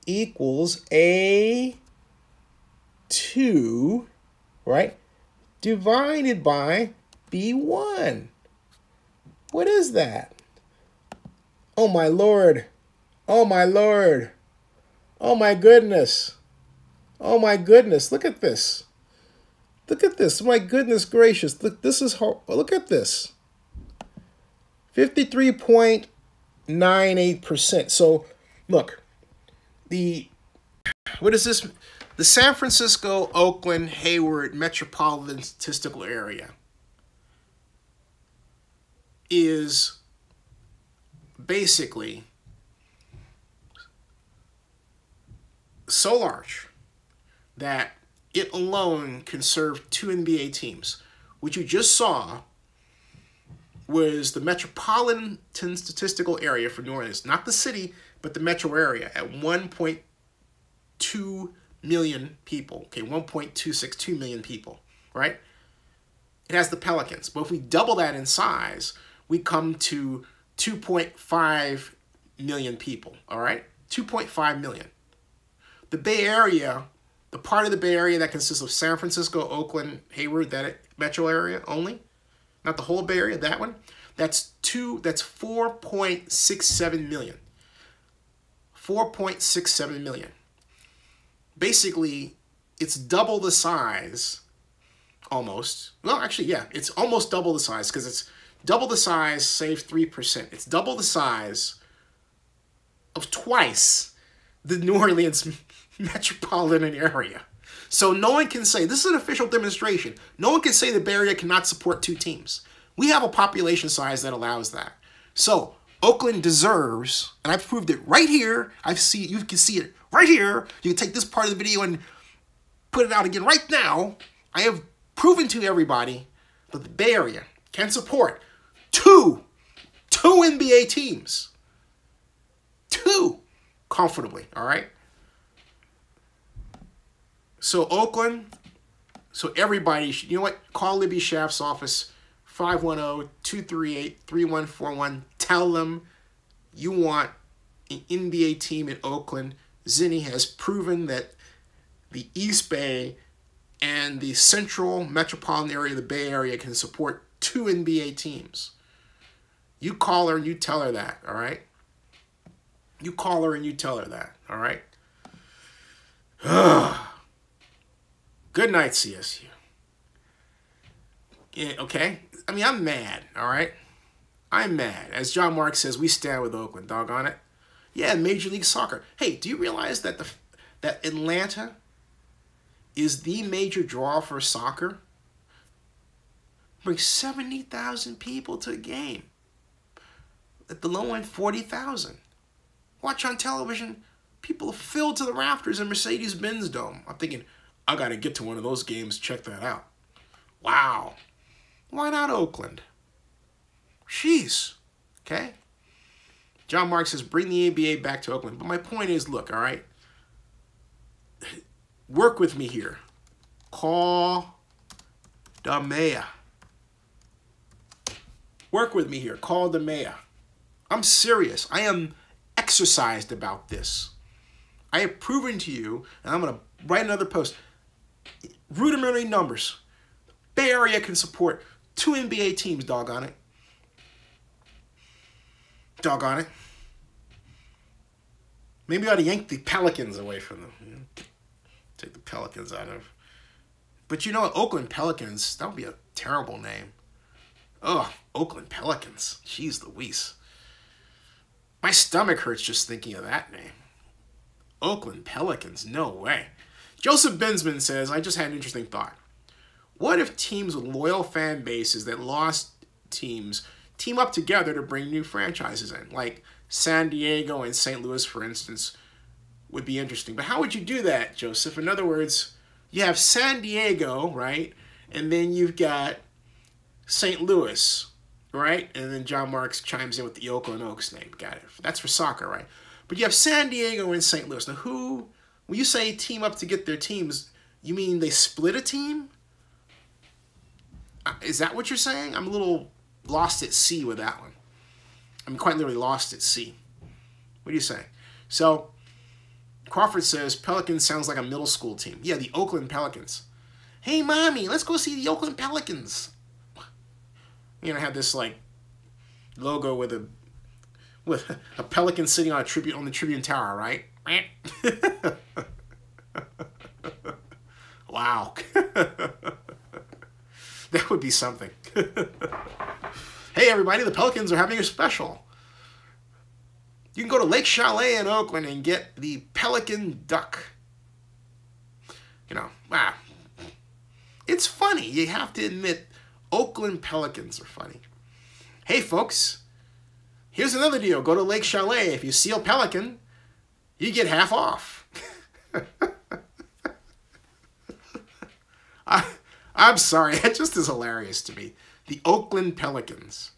A2, right? Divided by B1. What is that? Oh, my Lord. Oh, my Lord. Oh, my goodness. Oh, my goodness. Look at this. Look at this. My goodness gracious. Look, this is how, look at this. 53.98%. So, look. What is this? The San Francisco, Oakland, Hayward metropolitan statistical area is basically so large that it alone can serve 2 NBA teams. What you just saw was the metropolitan statistical area for New Orleans, not the city, but the metro area at 1.2 million people. Okay, 1.262 million people, right? It has the Pelicans. But if we double that in size, we come to 2.5 million people, all right? 2.5 million. The Bay Area, the part of the Bay Area that consists of San Francisco, Oakland, Hayward, that metro area only, not the whole Bay Area, that one, that's 4.67 million. 4.67 million. Basically, it's double the size, almost. Well, actually, yeah, it's almost double the size because it's double the size, save 3%. It's double the size of twice the New Orleans metropolitan area. So no one can say, this is an official demonstration, no one can say the Bay Area cannot support 2 teams. We have a population size that allows that. So Oakland deserves, and I've proved it right here. You can see it right here. You can take this part of the video and put it out again right now. I have proven to everybody that the Bay Area can support two NBA teams. 2 comfortably, all right? So Oakland, so everybody, you know what? Call Libby Schaff's office, 510-238-3141. Tell them you want an NBA team in Oakland. Zinni has proven that the East Bay and the central metropolitan area of the Bay Area can support 2 NBA teams. You call her and you tell her that, all right? You call her and you tell her that, all right? Good night, CSU. Yeah, okay? I mean, I'm mad, all right? I'm mad. As John Mark says, we stand with Oakland, doggone it. Yeah, Major League Soccer. Hey, do you realize that that Atlanta is the major draw for soccer? Brings 70,000 people to a game. At the low end, 40,000. Watch on television, people are filled to the rafters in Mercedes-Benz Dome. I'm thinking, I got to get to one of those games, check that out. Wow. Why not Oakland? Jeez. Okay? John Mark says, bring the NBA back to Oakland. But my point is, look, all right, work with me here. Call the mayor. Work with me here. Call the mayor. I'm serious. I am exercised about this. I have proven to you, and I'm going to write another post, rudimentary numbers. Bay Area can support 2 NBA teams, doggone it. Doggone it. Maybe I ought to yank the Pelicans away from them. Take the Pelicans out of. But you know what? Oakland Pelicans, that would be a terrible name. Ugh, Oakland Pelicans. Jeez Louise. My stomach hurts just thinking of that name. Oakland Pelicans, no way. Joseph Binsman says, I just had an interesting thought. What if teams with loyal fan bases that lost teams team up together to bring new franchises in? Like San Diego and St. Louis, for instance, would be interesting. But how would you do that, Joseph? In other words, you have San Diego, right? And then you've got St. Louis, right? And then John Marks chimes in with the Oakland Oaks name. Got it. That's for soccer, right? But you have San Diego and St. Louis. Now, when you say team up to get their teams, you mean they split a team? Is that what you're saying? I'm a little lost at sea with that one. I'm quite literally lost at sea. What do you say? So, Crawford says, Pelicans sounds like a middle school team. Yeah, the Oakland Pelicans. Hey, Mommy, let's go see the Oakland Pelicans. You know, have this, like, logo with a pelican sitting on the Tribune Tower, right? Wow. That would be something. Hey, everybody, the Pelicans are having a special. You can go to Lake Chalet in Oakland and get the Pelican Duck. You know, it's funny. You have to admit, Oakland Pelicans are funny. Hey, folks, here's another deal. Go to Lake Chalet. If you see a pelican, you get half off. I'm sorry. That just is hilarious to me. The Oakland Pelicans.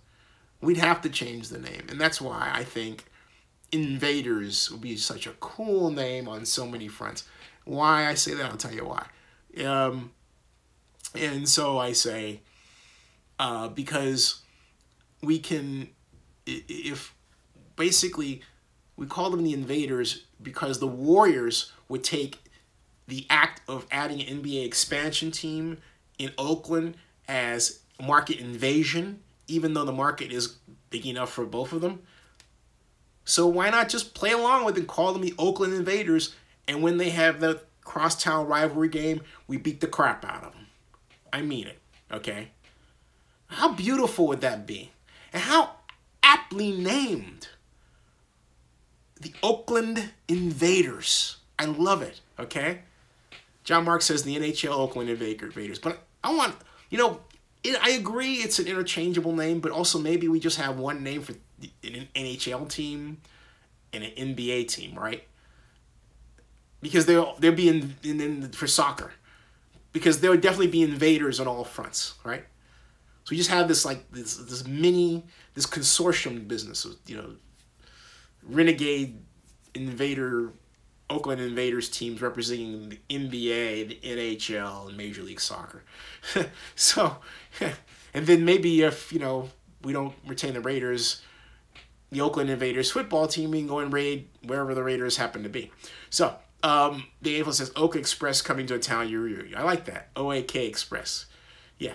We'd have to change the name. And that's why I think Invaders would be such a cool name on so many fronts. Why I say that, I'll tell you why. And so I say, because we can, if basically we call them the Invaders because the Warriors would take the act of adding an NBA expansion team in Oakland as market invasion, even though the market is big enough for both of them. So why not just play along with it and call them the Oakland Invaders, and when they have the crosstown rivalry game, we beat the crap out of them. I mean it, okay? How beautiful would that be? And how aptly named. The Oakland Invaders. I love it, okay? John Mark says the NHL Oakland Invaders. But I want, you know, I agree it's an interchangeable name, but also maybe we just have one name for an NHL team and an NBA team, right? Because they'll be in for soccer. Because there would definitely be invaders on all fronts, right? So we just have this like this consortium business of, you know, renegade invader Oakland Invaders teams representing the NBA, the NHL, and Major League Soccer. So, and then maybe if, you know, we don't retain the Raiders, the Oakland Invaders football team, we can go and raid wherever the Raiders happen to be. So, the April says, Oak Express coming to a town near you. I like that. OAK Express. Yeah.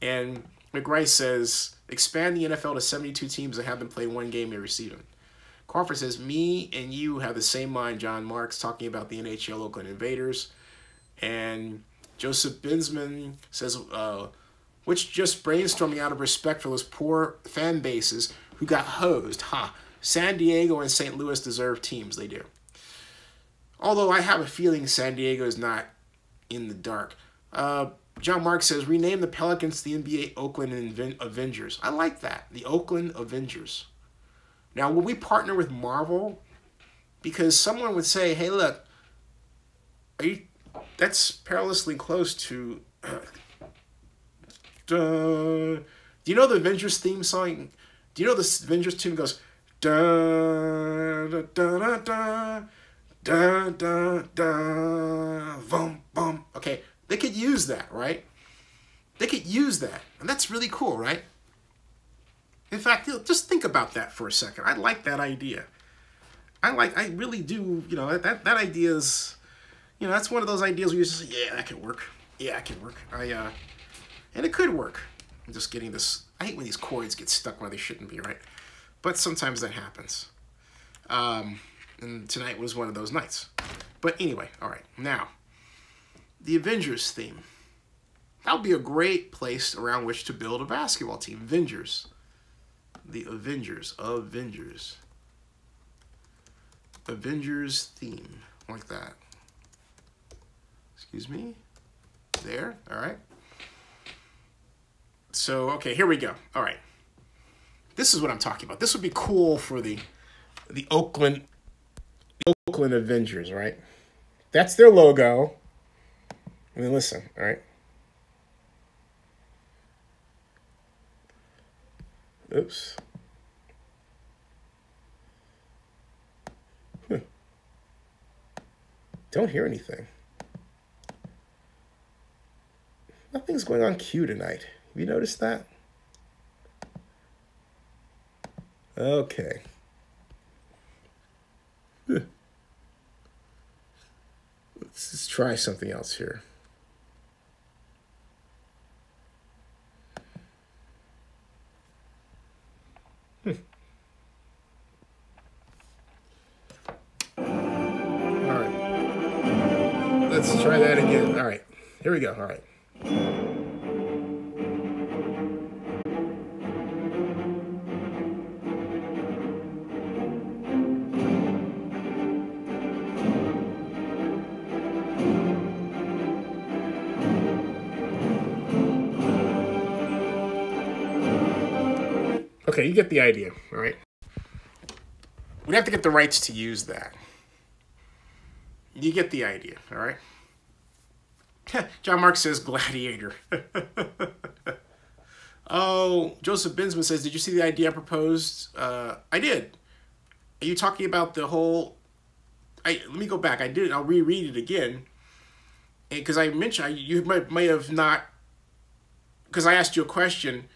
And McRice says, expand the NFL to 72 teams that haven't played one game every season. Crawford says, me and you have the same mind, John Marks, talking about the NHL Oakland Invaders. And Joseph Binsman says, which just brainstorming out of respect for those poor fan bases who got hosed. San Diego and St. Louis deserve teams. They do. Although I have a feeling San Diego is not in the dark. John Marks says, rename the Pelicans to the NBA Oakland Avengers. I like that. The Oakland Avengers. Now, will we partner with Marvel? Because someone would say, hey, look, that's perilously close to... do you know the Avengers theme song? Do you know the Avengers team goes, Da da da da da da da bum bum. Okay, they could use that, right? They could use that, and that's really cool, right? In fact, just think about that for a second. I like that idea. I really do. You know, that idea is, you know, that's one of those ideas where you just say, yeah, that could work. Yeah, that could work. And it could work. I'm just getting this. I hate when these chords get stuck where they shouldn't be, right? But sometimes that happens. And tonight was one of those nights. But anyway, all right. Now, the Avengers theme. That would be a great place around which to build a basketball team. Avengers. The Avengers. Avengers. Avengers theme. Like that. Excuse me. There. All right. So, okay, here we go. All right. This is what I'm talking about. This would be cool for the Oakland Avengers, right? That's their logo. I mean, listen, all right? Oops. Don't hear anything. Nothing's going on cue tonight. Have you noticed that? Okay. Let's just try something else here. All right. Let's try that again. All right. Here we go. All right. Okay, you get the idea, all right? We'd have to get the rights to use that. You get the idea, all right? John Mark says gladiator. Oh, Joseph Binsman says, did you see the idea I proposed? I did. Are you talking about the whole... let me go back. I did. I'll reread it again. Because I mentioned... you might have not... Because I asked you a question...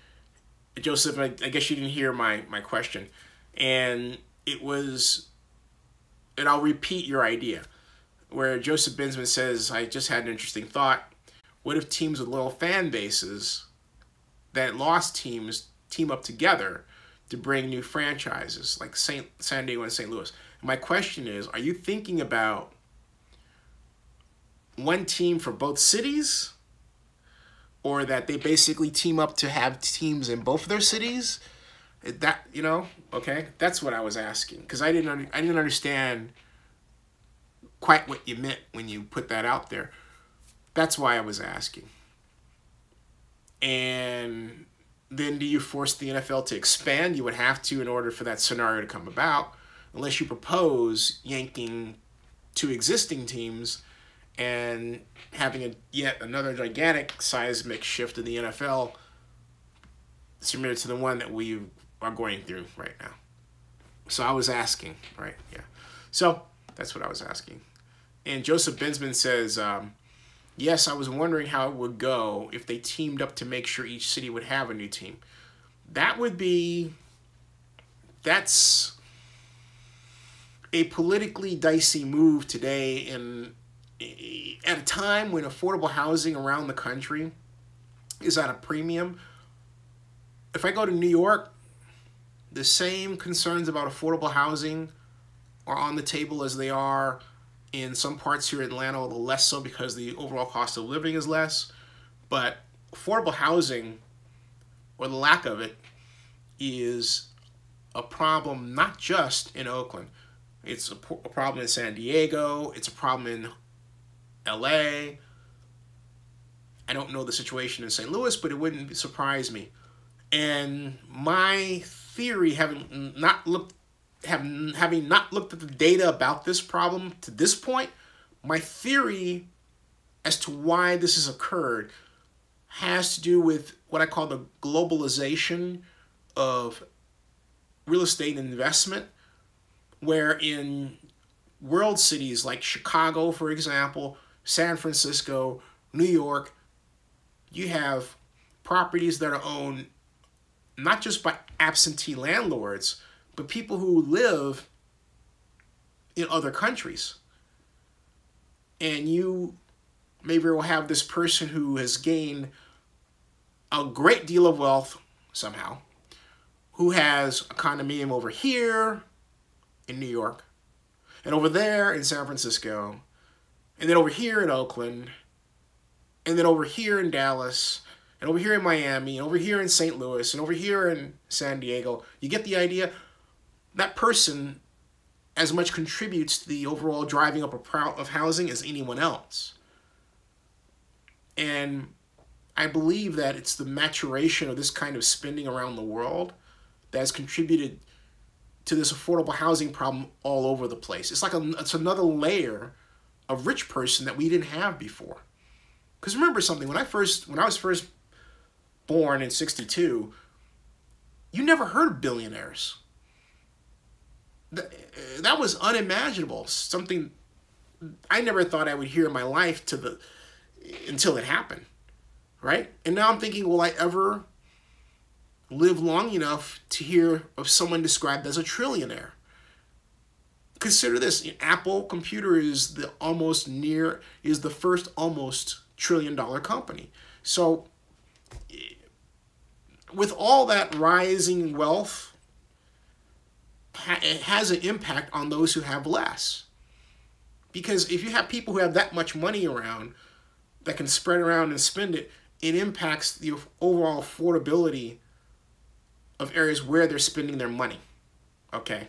Joseph, I guess you didn't hear my question. And it was, and I'll repeat your idea, where Joseph Binsman says, I just had an interesting thought. What if teams with loyal fan bases that lost teams team up together to bring new franchises, like San Diego and St. Louis? And my question is, are you thinking about one team for both cities? Or that they basically team up to have teams in both of their cities? That, you know, okay, that's what I was asking, because I didn't understand quite what you meant when you put that out there. That's why I was asking. And then do you force the NFL to expand? You would have to in order for that scenario to come about, unless you propose yanking two existing teams and having yet another gigantic seismic shift in the NFL similar to the one that we are going through right now. So I was asking, right? Yeah. So that's what I was asking. And Joseph Binsman says, yes, I was wondering how it would go if they teamed up to make sure each city would have a new team. That would be, that's a politically dicey move today at a time when affordable housing around the country is at a premium. If I go to New York, the same concerns about affordable housing are on the table as they are in some parts here in Atlanta, although less so because the overall cost of living is less. But affordable housing, or the lack of it, is a problem not just in Oakland. It's a problem in San Diego. It's a problem in LA. I don't know the situation in St. Louis, but it wouldn't surprise me. And my theory, having not looked at the data about this problem to this point, my theory as to why this has occurred has to do with what I call the globalization of real estate investment, where in world cities like Chicago, for example, San Francisco, New York, you have properties that are owned not just by absentee landlords, but people who live in other countries. And you maybe will have this person who has gained a great deal of wealth somehow, who has a condominium over here in New York, and over there in San Francisco, and then over here in Oakland, and then over here in Dallas, and over here in Miami, and over here in St. Louis, and over here in San Diego. You get the idea? That person as much contributes to the overall driving up of housing as anyone else. And I believe that it's the maturation of this kind of spending around the world that has contributed to this affordable housing problem all over the place. It's like it's another layer of rich person that we didn't have before. Because remember something, when I was first born in '62, you never heard of billionaires. That was unimaginable. Something I never thought I would hear in my life until it happened, right? And now I'm thinking, will I ever live long enough to hear of someone described as a trillionaire? Consider this: Apple Computer is the first almost $1 trillion company. So, with all that rising wealth, it has an impact on those who have less. Because if you have people who have that much money around that can spread around and spend it, it impacts the overall affordability of areas where they're spending their money. Okay?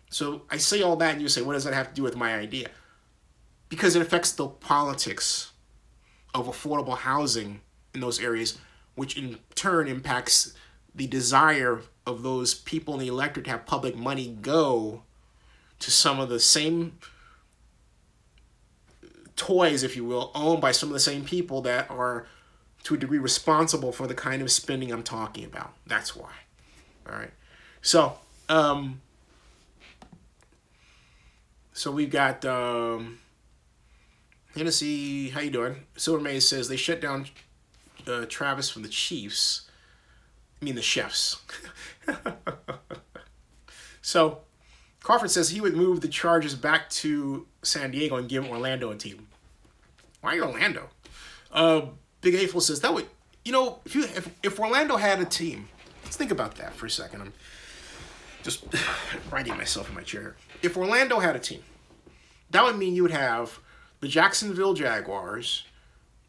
So I say all that and you say, what does that have to do with my idea? Because it affects the politics of affordable housing in those areas, which in turn impacts the desire of those people in the electorate to have public money go to some of the same toys, if you will, owned by some of the same people that are, to a degree, responsible for the kind of spending I'm talking about. That's why. All right. So, we've got Hennessy. How you doing? Silver Maze says they shut down Travis from the Chiefs. I mean the Chefs. So, Crawford says he would move the Chargers back to San Diego and give Orlando a team. Why Orlando? Big April says that would, if Orlando had a team, let's think about that for a second. I'm just writing myself in my chair. If Orlando had a team, that would mean you would have the Jacksonville Jaguars,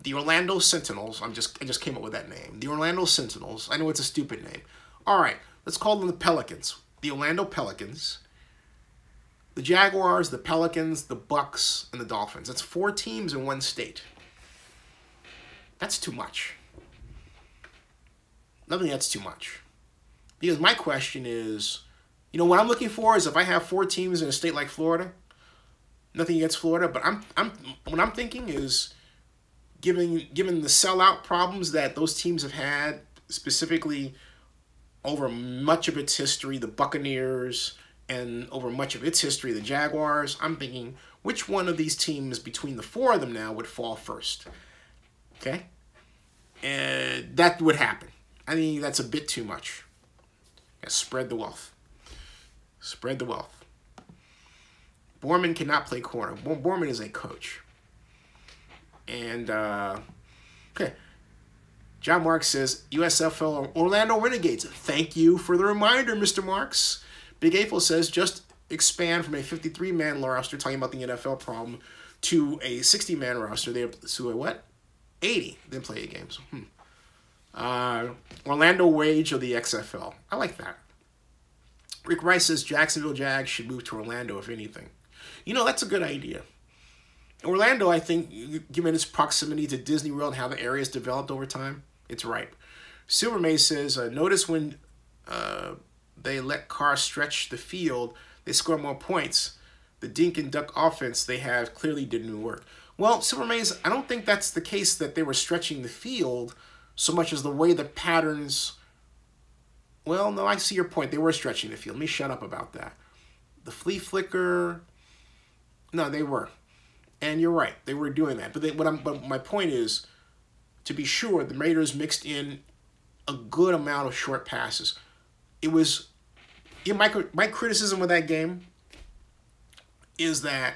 the Orlando Sentinels. I just came up with that name. The Orlando Sentinels. I know it's a stupid name. All right, let's call them the Pelicans. The Orlando Pelicans, the Jaguars, the Pelicans, the Bucks, and the Dolphins. That's 4 teams in one state. That's too much. Nothing that's too much. Because my question is, what I'm looking for is if I have 4 teams in a state like Florida, nothing against Florida, but what I'm thinking is, given the sellout problems that those teams have had, specifically over much of its history, the Buccaneers, and over much of its history, the Jaguars, I'm thinking, which one of these teams between the 4 of them now would fall first? Okay? And that would happen. I think that's a bit too much. Spread the wealth. Spread the wealth. Borman cannot play corner. Borman is a coach. And, okay. John Marks says, USFL Orlando Renegades. Thank you for the reminder, Mr. Marks. Big April says, just expand from a 53-man roster, talking about the NFL problem, to a 60-man roster. They have to a what? 80. Then play 8 games. Orlando Wage of the XFL. I like that. Rick Rice says Jacksonville Jags should move to Orlando, if anything. That's a good idea. Orlando, I think, given its proximity to Disney World and how the area has developed over time, it's ripe. Silver Maze says, notice when they let Carr stretch the field, they score more points. The dink and duck offense they have clearly didn't work. Well, Silver Maze, I don't think that's the case that they were stretching the field so much as the way the patterns Well, no, I see your point. They were stretching the field. Let me shut up about that. The flea flicker, no, they were. And you're right. They were doing that. But my point is, to be sure, the Raiders mixed in a good amount of short passes. It was, my criticism of that game is that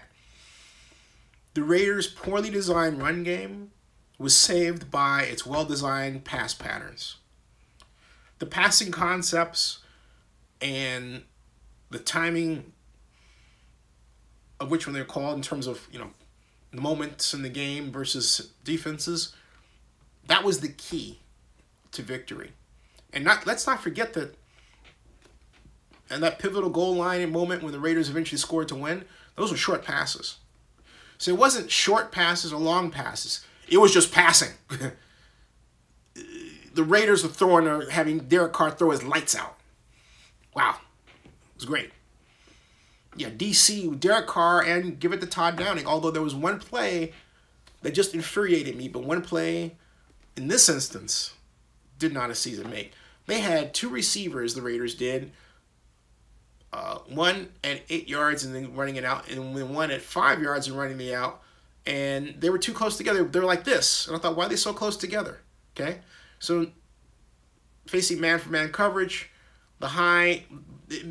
the Raiders' poorly designed run game was saved by its well-designed pass patterns. The passing concepts and the timing of which one they're called in terms of, moments in the game versus defenses, that was the key to victory. And let's not forget that, and that pivotal goal line moment when the Raiders eventually scored to win, those were short passes. So it wasn't short passes or long passes. It was just passing. The Raiders were having Derek Carr throw his lights out. Wow. It was great. Yeah, DC, Derek Carr, and give it to Todd Downing. Although there was one play that just infuriated me, but one play, in this instance, did not a season make. They had two receivers, the Raiders did. One at 8 yards and then running it out, and then one at 5 yards and running it out. And they were too close together. They were like this. And I thought, why are they so close together? Okay? So, facing man-for-man coverage, they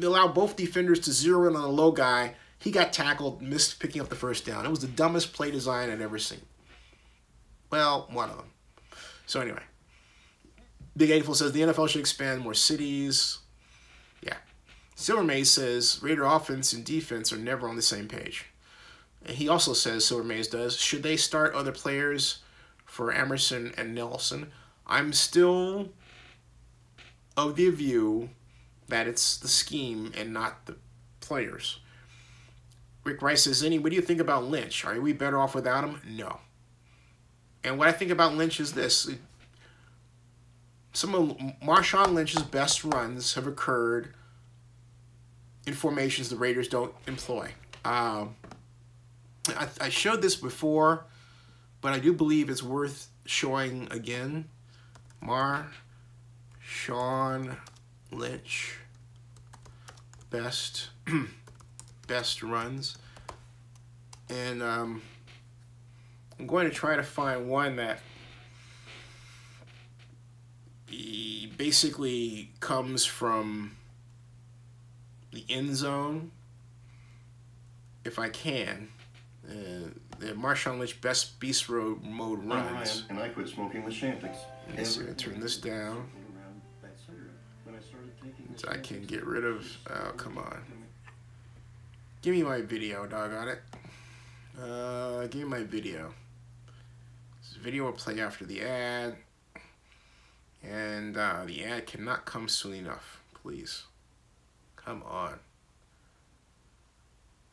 allowed both defenders to zero in on the low guy. He got tackled, missed picking up the first down. It was the dumbest play design I'd ever seen. Well, one of them. So anyway, Big Eightful says the NFL should expand more cities. Yeah. Silver Maze says Raider offense and defense are never on the same page. And he also says, Silver Maze does, should they start other players for Emerson and Nelson? I'm still of the view that it's the scheme and not the players. Rick Rice says, what do you think about Lynch? Are we better off without him? No. And what I think about Lynch is this. Some of Marshawn Lynch's best runs have occurred in formations the Raiders don't employ. I showed this before, but I do believe it's worth showing again. Marshawn Lynch best runs, and I'm going to try to find one that basically comes from the end zone, if I can. The Marshawn Lynch best beast mode runs. And I quit smoking with Chantix. Let's see, turn this down. So I can get rid of. Oh, come on. Give me my video, doggone it. Give me my video. This video will play after the ad. And the ad cannot come soon enough. Please. Come on.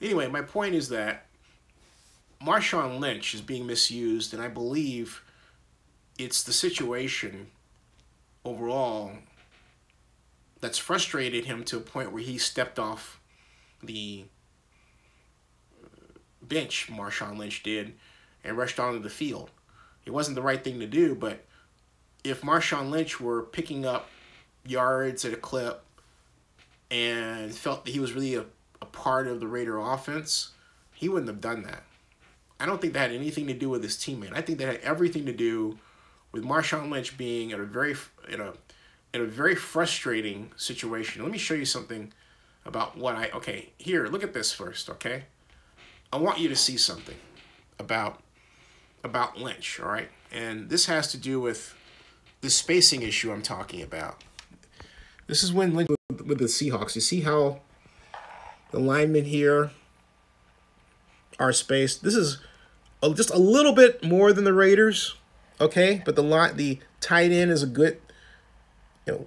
Anyway, my point is that Marshawn Lynch is being misused, and I believe it's the situation overall that's frustrated him to a point where he stepped off the bench, Marshawn Lynch did, and rushed onto the field. It wasn't the right thing to do, but if Marshawn Lynch were picking up yards at a clip and felt that he was really a part of the Raider offense, he wouldn't have done that. I don't think that had anything to do with his teammate. I think that had everything to do with Marshawn Lynch being in a very frustrating situation. Let me show you something about what okay, here, look at this first, okay? I want you to see something about Lynch, all right? And this has to do with the spacing issue I'm talking about. This is when Lynch with the Seahawks. You see how the linemen here are spaced? This is just a little bit more than the Raiders, okay? But the tight end is a good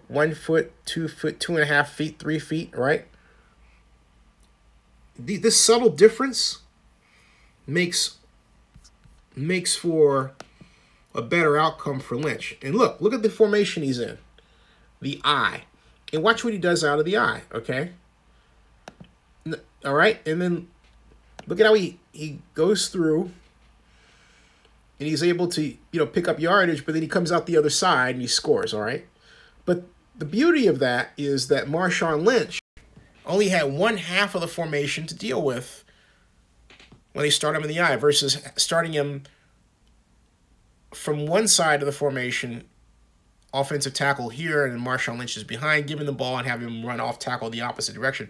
1 foot, 2 foot, 2.5 feet, 3 feet, right? This subtle difference makes for a better outcome for Lynch. And look at the formation he's in. The I. And watch what he does out of the I, okay? All right? And then look at how he goes through and he's able to, pick up yardage, but then he comes out the other side and he scores, all right? But the beauty of that is that Marshawn Lynch only had one half of the formation to deal with when they start him in the eye versus starting him from one side of the formation, offensive tackle here, and Marshawn Lynch is behind, giving the ball and having him run off tackle the opposite direction,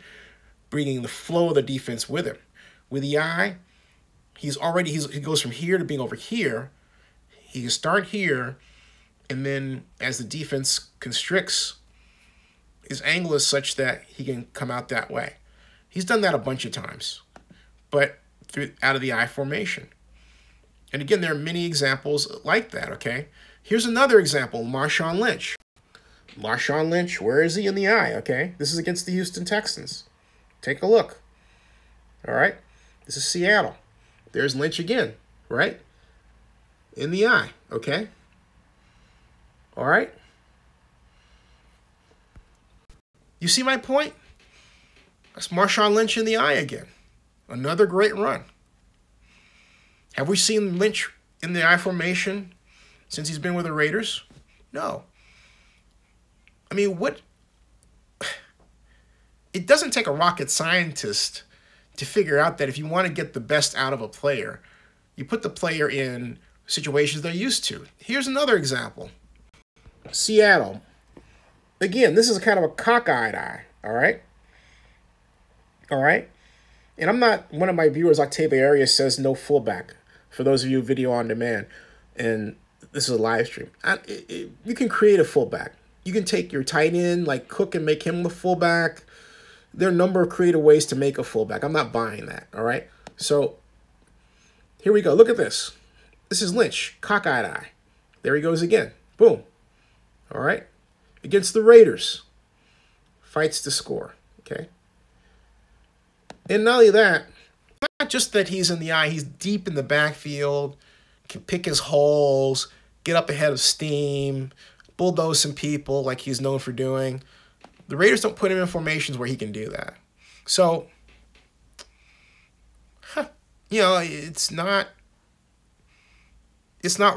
bringing the flow of the defense with him. With the eye, he goes from here to being over here. He can start here, and then as the defense constricts, his angle is such that he can come out that way. He's done that a bunch of times, but out of the eye formation. And again, there are many examples like that, okay? Here's another example, Marshawn Lynch. Marshawn Lynch, where is he in the eye, okay? This is against the Houston Texans. Take a look. All right? This is Seattle. There's Lynch again, right? In the eye, okay? All right? You see my point? That's Marshawn Lynch in the eye again. Another great run. Have we seen Lynch in the eye formation since he's been with the Raiders? No. I mean, what? It doesn't take a rocket scientist to figure out that if you want to get the best out of a player, you put the player in situations they're used to. Here's another example. Seattle. Again, this is kind of a cockeyed eye, all right? All right? And I'm not, one of my viewers, Octavia Arias, says no fullback. For those of you video on demand, and this is a live stream, you can create a fullback. You can take your tight end like Cook and make him the fullback. There are a number of creative ways to make a fullback. I'm not buying that, all right? So here we go. Look at this. This is Lynch, cockeyed eye. There he goes again. Boom. All right? Against the Raiders. Fights to score, okay? And not only that, not just that he's in the eye, he's deep in the backfield, can pick his holes, get up ahead of steam, bulldoze some people like he's known for doing. The Raiders don't put him in formations where he can do that. So, you know, it's not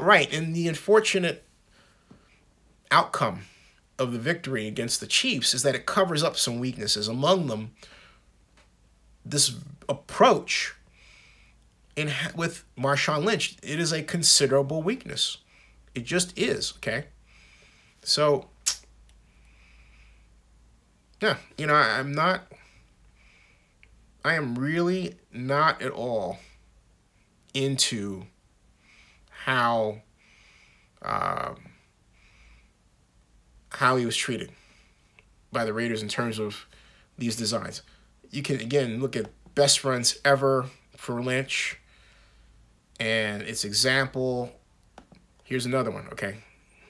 right. And the unfortunate outcome of the victory against the Chiefs is that it covers up some weaknesses. Among them, this approach with Marshawn Lynch, it is a considerable weakness. It just is, okay? So, yeah, you know, I am really not at all into how he was treated by the Raiders in terms of these designs. You can, again, look at best runs ever for Lynch and its example. Here's another one, okay?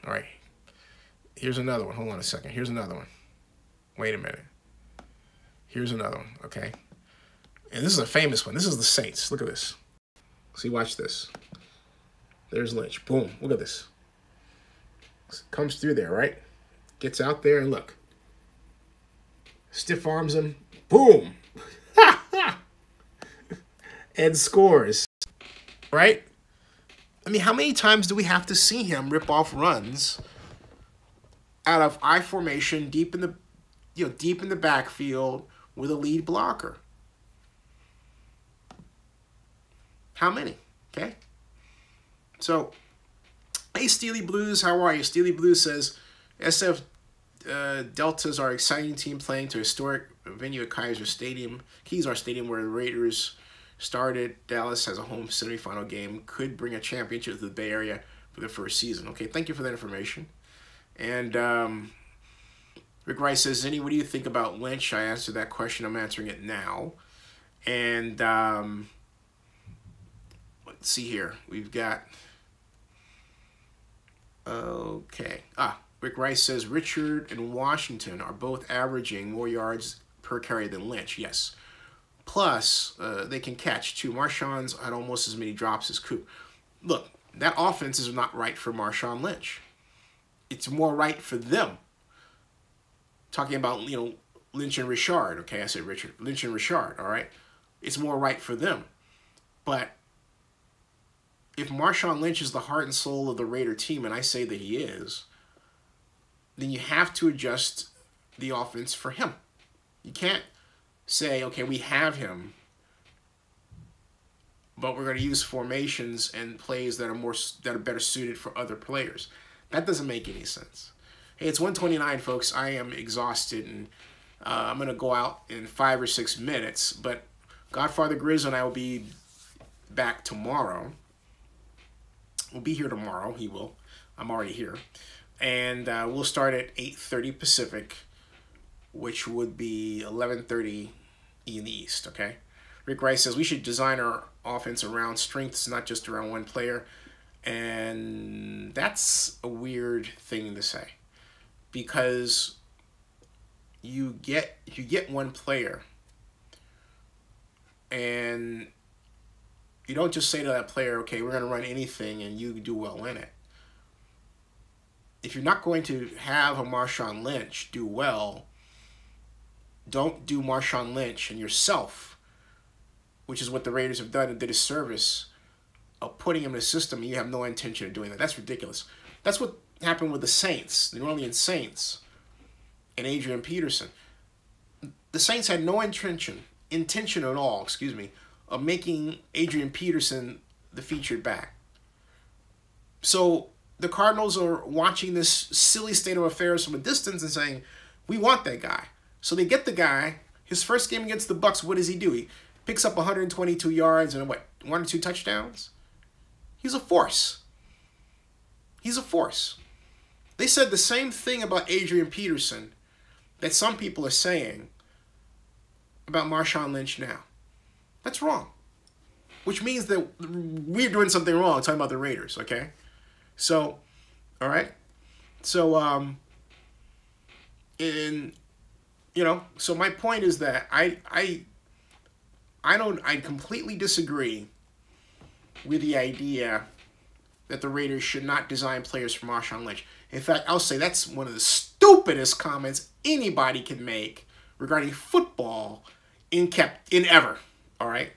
All right. Here's another one. Hold on a second. Here's another one. Wait a minute. Here's another one, okay? And this is a famous one. This is the Saints. Look at this. See, watch this. There's Lynch. Boom. Look at this. Comes through there, right? Gets out there and look. Stiff arms him. Boom. And scores. Right? I mean, how many times do we have to see him rip off runs out of I formation deep in the backfield with a lead blocker? How many? Okay. So, hey, Steely Blues, how are you? Steely Blues says, SF Deltas are an exciting team playing to a historic venue at Kezar Stadium, where the Raiders started. Dallas has a home semifinal game. Could bring a championship to the Bay Area for the first season. Okay, thank you for that information. And Rick Rice says, Zinni, what do you think about Lynch? I answered that question. I'm answering it now. And let's see here. We've got... Okay. Rick Rice says, Richard and Washington are both averaging more yards per carry than Lynch. Yes. Plus, they can catch, too. Marshawn's had almost as many drops as Coop. Look, that offense is not right for Marshawn Lynch. It's more right for them. Talking about, you know, Lynch and Richard. Okay, I said Richard. Lynch and Richard, all right? It's more right for them. But if Marshawn Lynch is the heart and soul of the Raider team, and I say that he is, then you have to adjust the offense for him. You can't say, okay, we have him, but we're going to use formations and plays that are better suited for other players. That doesn't make any sense. Hey, it's 1:29, folks. I am exhausted, and I'm going to go out in 5 or 6 minutes, but Godfather Grizz and I will be back tomorrow. We'll be here tomorrow. He will. I'm already here. And we'll start at 8:30 Pacific, which would be 11:30 in the East, okay? Rick Rice says we should design our offense around strengths, not just around one player. And that's a weird thing to say, because you get one player and you don't just say to that player, okay, we're going to run anything and you do well in it. If you're not going to have a Marshawn Lynch do well, don't do Marshawn Lynch and yourself, which is what the Raiders have done and did a service of putting him in a system and you have no intention of doing that. That's ridiculous. That's what happened with the Saints, the New Orleans Saints, and Adrian Peterson. The Saints had no intention at all, of making Adrian Peterson the featured back. So the Cardinals are watching this silly state of affairs from a distance and saying, we want that guy. So they get the guy. His first game against the Bucs, what does he do? He picks up 122 yards and 1 or 2 touchdowns? He's a force. He's a force. They said the same thing about Adrian Peterson that some people are saying about Marshawn Lynch now. That's wrong. Which means that we're doing something wrong talking about the Raiders, okay? So, all right? So, so my point is that I completely disagree with the idea that the Raiders should not design players for Marshawn Lynch. In fact, I'll say that's one of the stupidest comments anybody can make regarding football in ever. All right?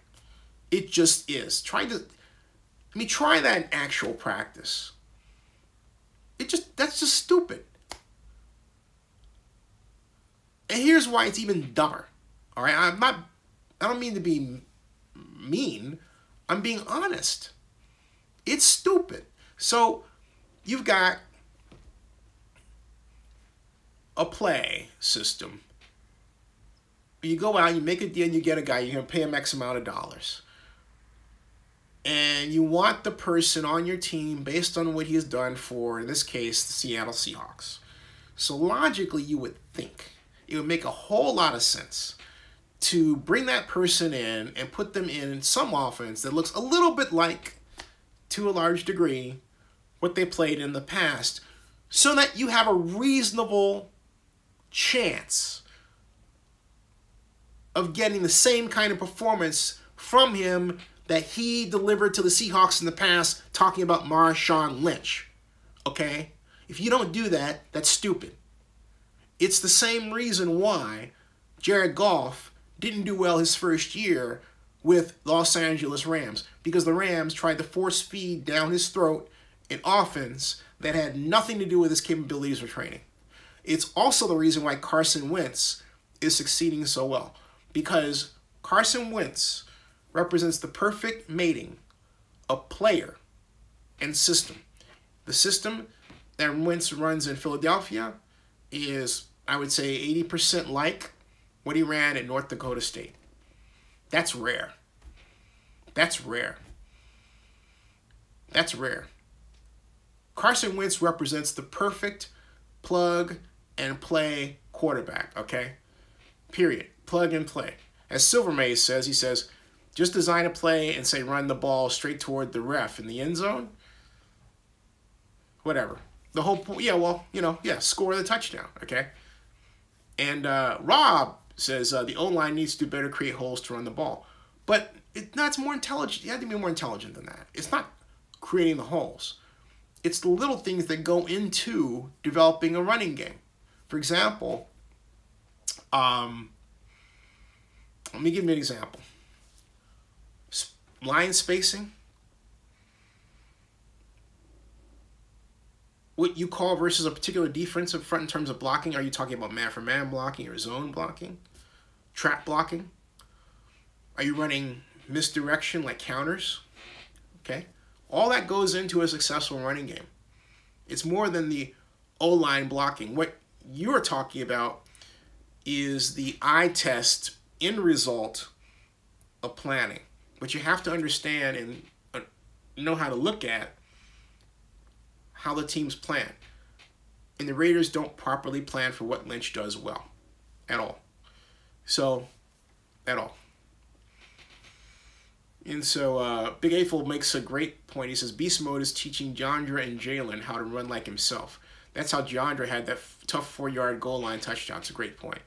It just is. Try that in actual practice. That's just stupid. And here's why it's even dumber. All right? I don't mean to be mean. I'm being honest. It's stupid. So you've got a play system. You go out, you make a deal, and you get a guy, you're going to pay him X amount of dollars. And you want the person on your team based on what he has done for, in this case, the Seattle Seahawks. So logically, you would think it would make a whole lot of sense to bring that person in and put them in some offense that looks a little bit like, to a large degree, what they played in the past, so that you have a reasonable chance of getting the same kind of performance from him that he delivered to the Seahawks in the past, talking about Marshawn Lynch. Okay? If you don't do that, that's stupid. It's the same reason why Jared Goff didn't do well his first year with Los Angeles Rams, because the Rams tried to force feed down his throat an offense that had nothing to do with his capabilities or training. It's also the reason why Carson Wentz is succeeding so well, because Carson Wentz represents the perfect mating of player and system. The system that Wentz runs in Philadelphia is, I would say, 80% like what he ran at North Dakota State. That's rare. That's rare. That's rare. Carson Wentz represents the perfect plug and play quarterback, okay? Period. Plug and play. As Silvermaze says, he says, just design a play and say run the ball straight toward the ref in the end zone. Whatever. The whole point, score the touchdown, okay? And Rob says the O-line needs to do better, create holes to run the ball. But it's more intelligent. You have to be more intelligent than that. It's not creating the holes. It's the little things that go into developing a running game. For example, let me give you an example. Line spacing. what you call versus a particular defensive front in terms of blocking? Are you talking about man-for-man blocking or zone blocking? Trap blocking? Are you running misdirection like counters? Okay? All that goes into a successful running game. It's more than the O-line blocking. What you're talking about is the eye test end result of planning. But you have to understand and know how to look at how the teams plan. And the Raiders don't properly plan for what Lynch does well. At all. So, at all. And so, Big April makes a great point. He says, Beast Mode is teaching Jandra and Jalen how to run like himself. That's how Jandra had that tough 4-yard goal line touchdown. It's a great point.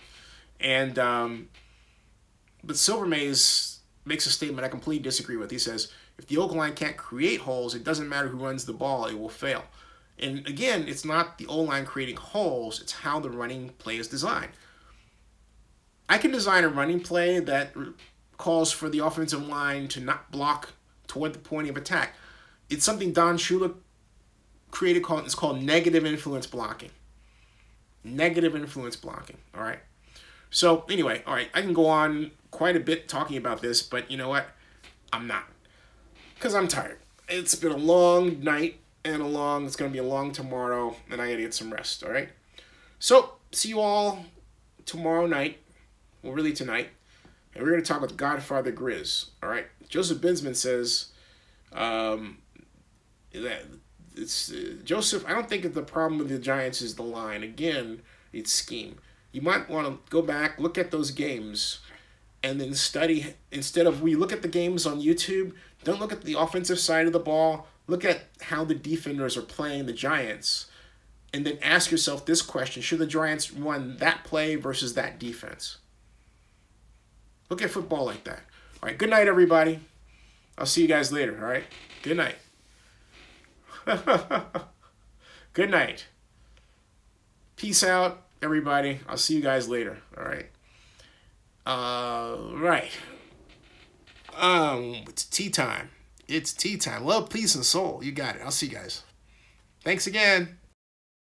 And, but Silvermaze makes a statement I completely disagree with. He says, if the O-line can't create holes, it doesn't matter who runs the ball, it will fail. And again, it's not the O-line creating holes, it's how the running play is designed. I can design a running play that calls for the offensive line to not block toward the point of attack. It's something Don Shula created it's called negative influence blocking. Negative influence blocking, all right? So anyway, all right, I can go on quite a bit talking about this, but you know what? I'm not. Because I'm tired. It's been a long night and it's going to be a long tomorrow, and I got to get some rest, all right? So, see you all tomorrow night, well, really tonight, and we're going to talk about Godfather Grizz, all right? Joseph Binsman says that it's Joseph, I don't think that the problem with the Giants is the line. Again, it's scheme. You might want to go back, look at those games, and then study. Instead of we look at the games on YouTube, don't look at the offensive side of the ball. Look at how the defenders are playing the Giants, and then ask yourself this question: should the Giants run that play versus that defense? Look at football like that. All right, good night, everybody. I'll see you guys later, all right? Good night. Good night. Peace out, everybody. I'll see you guys later, all right? Right. It's tea time. It's tea time. Love, peace, and soul. You got it. I'll see you guys. Thanks again.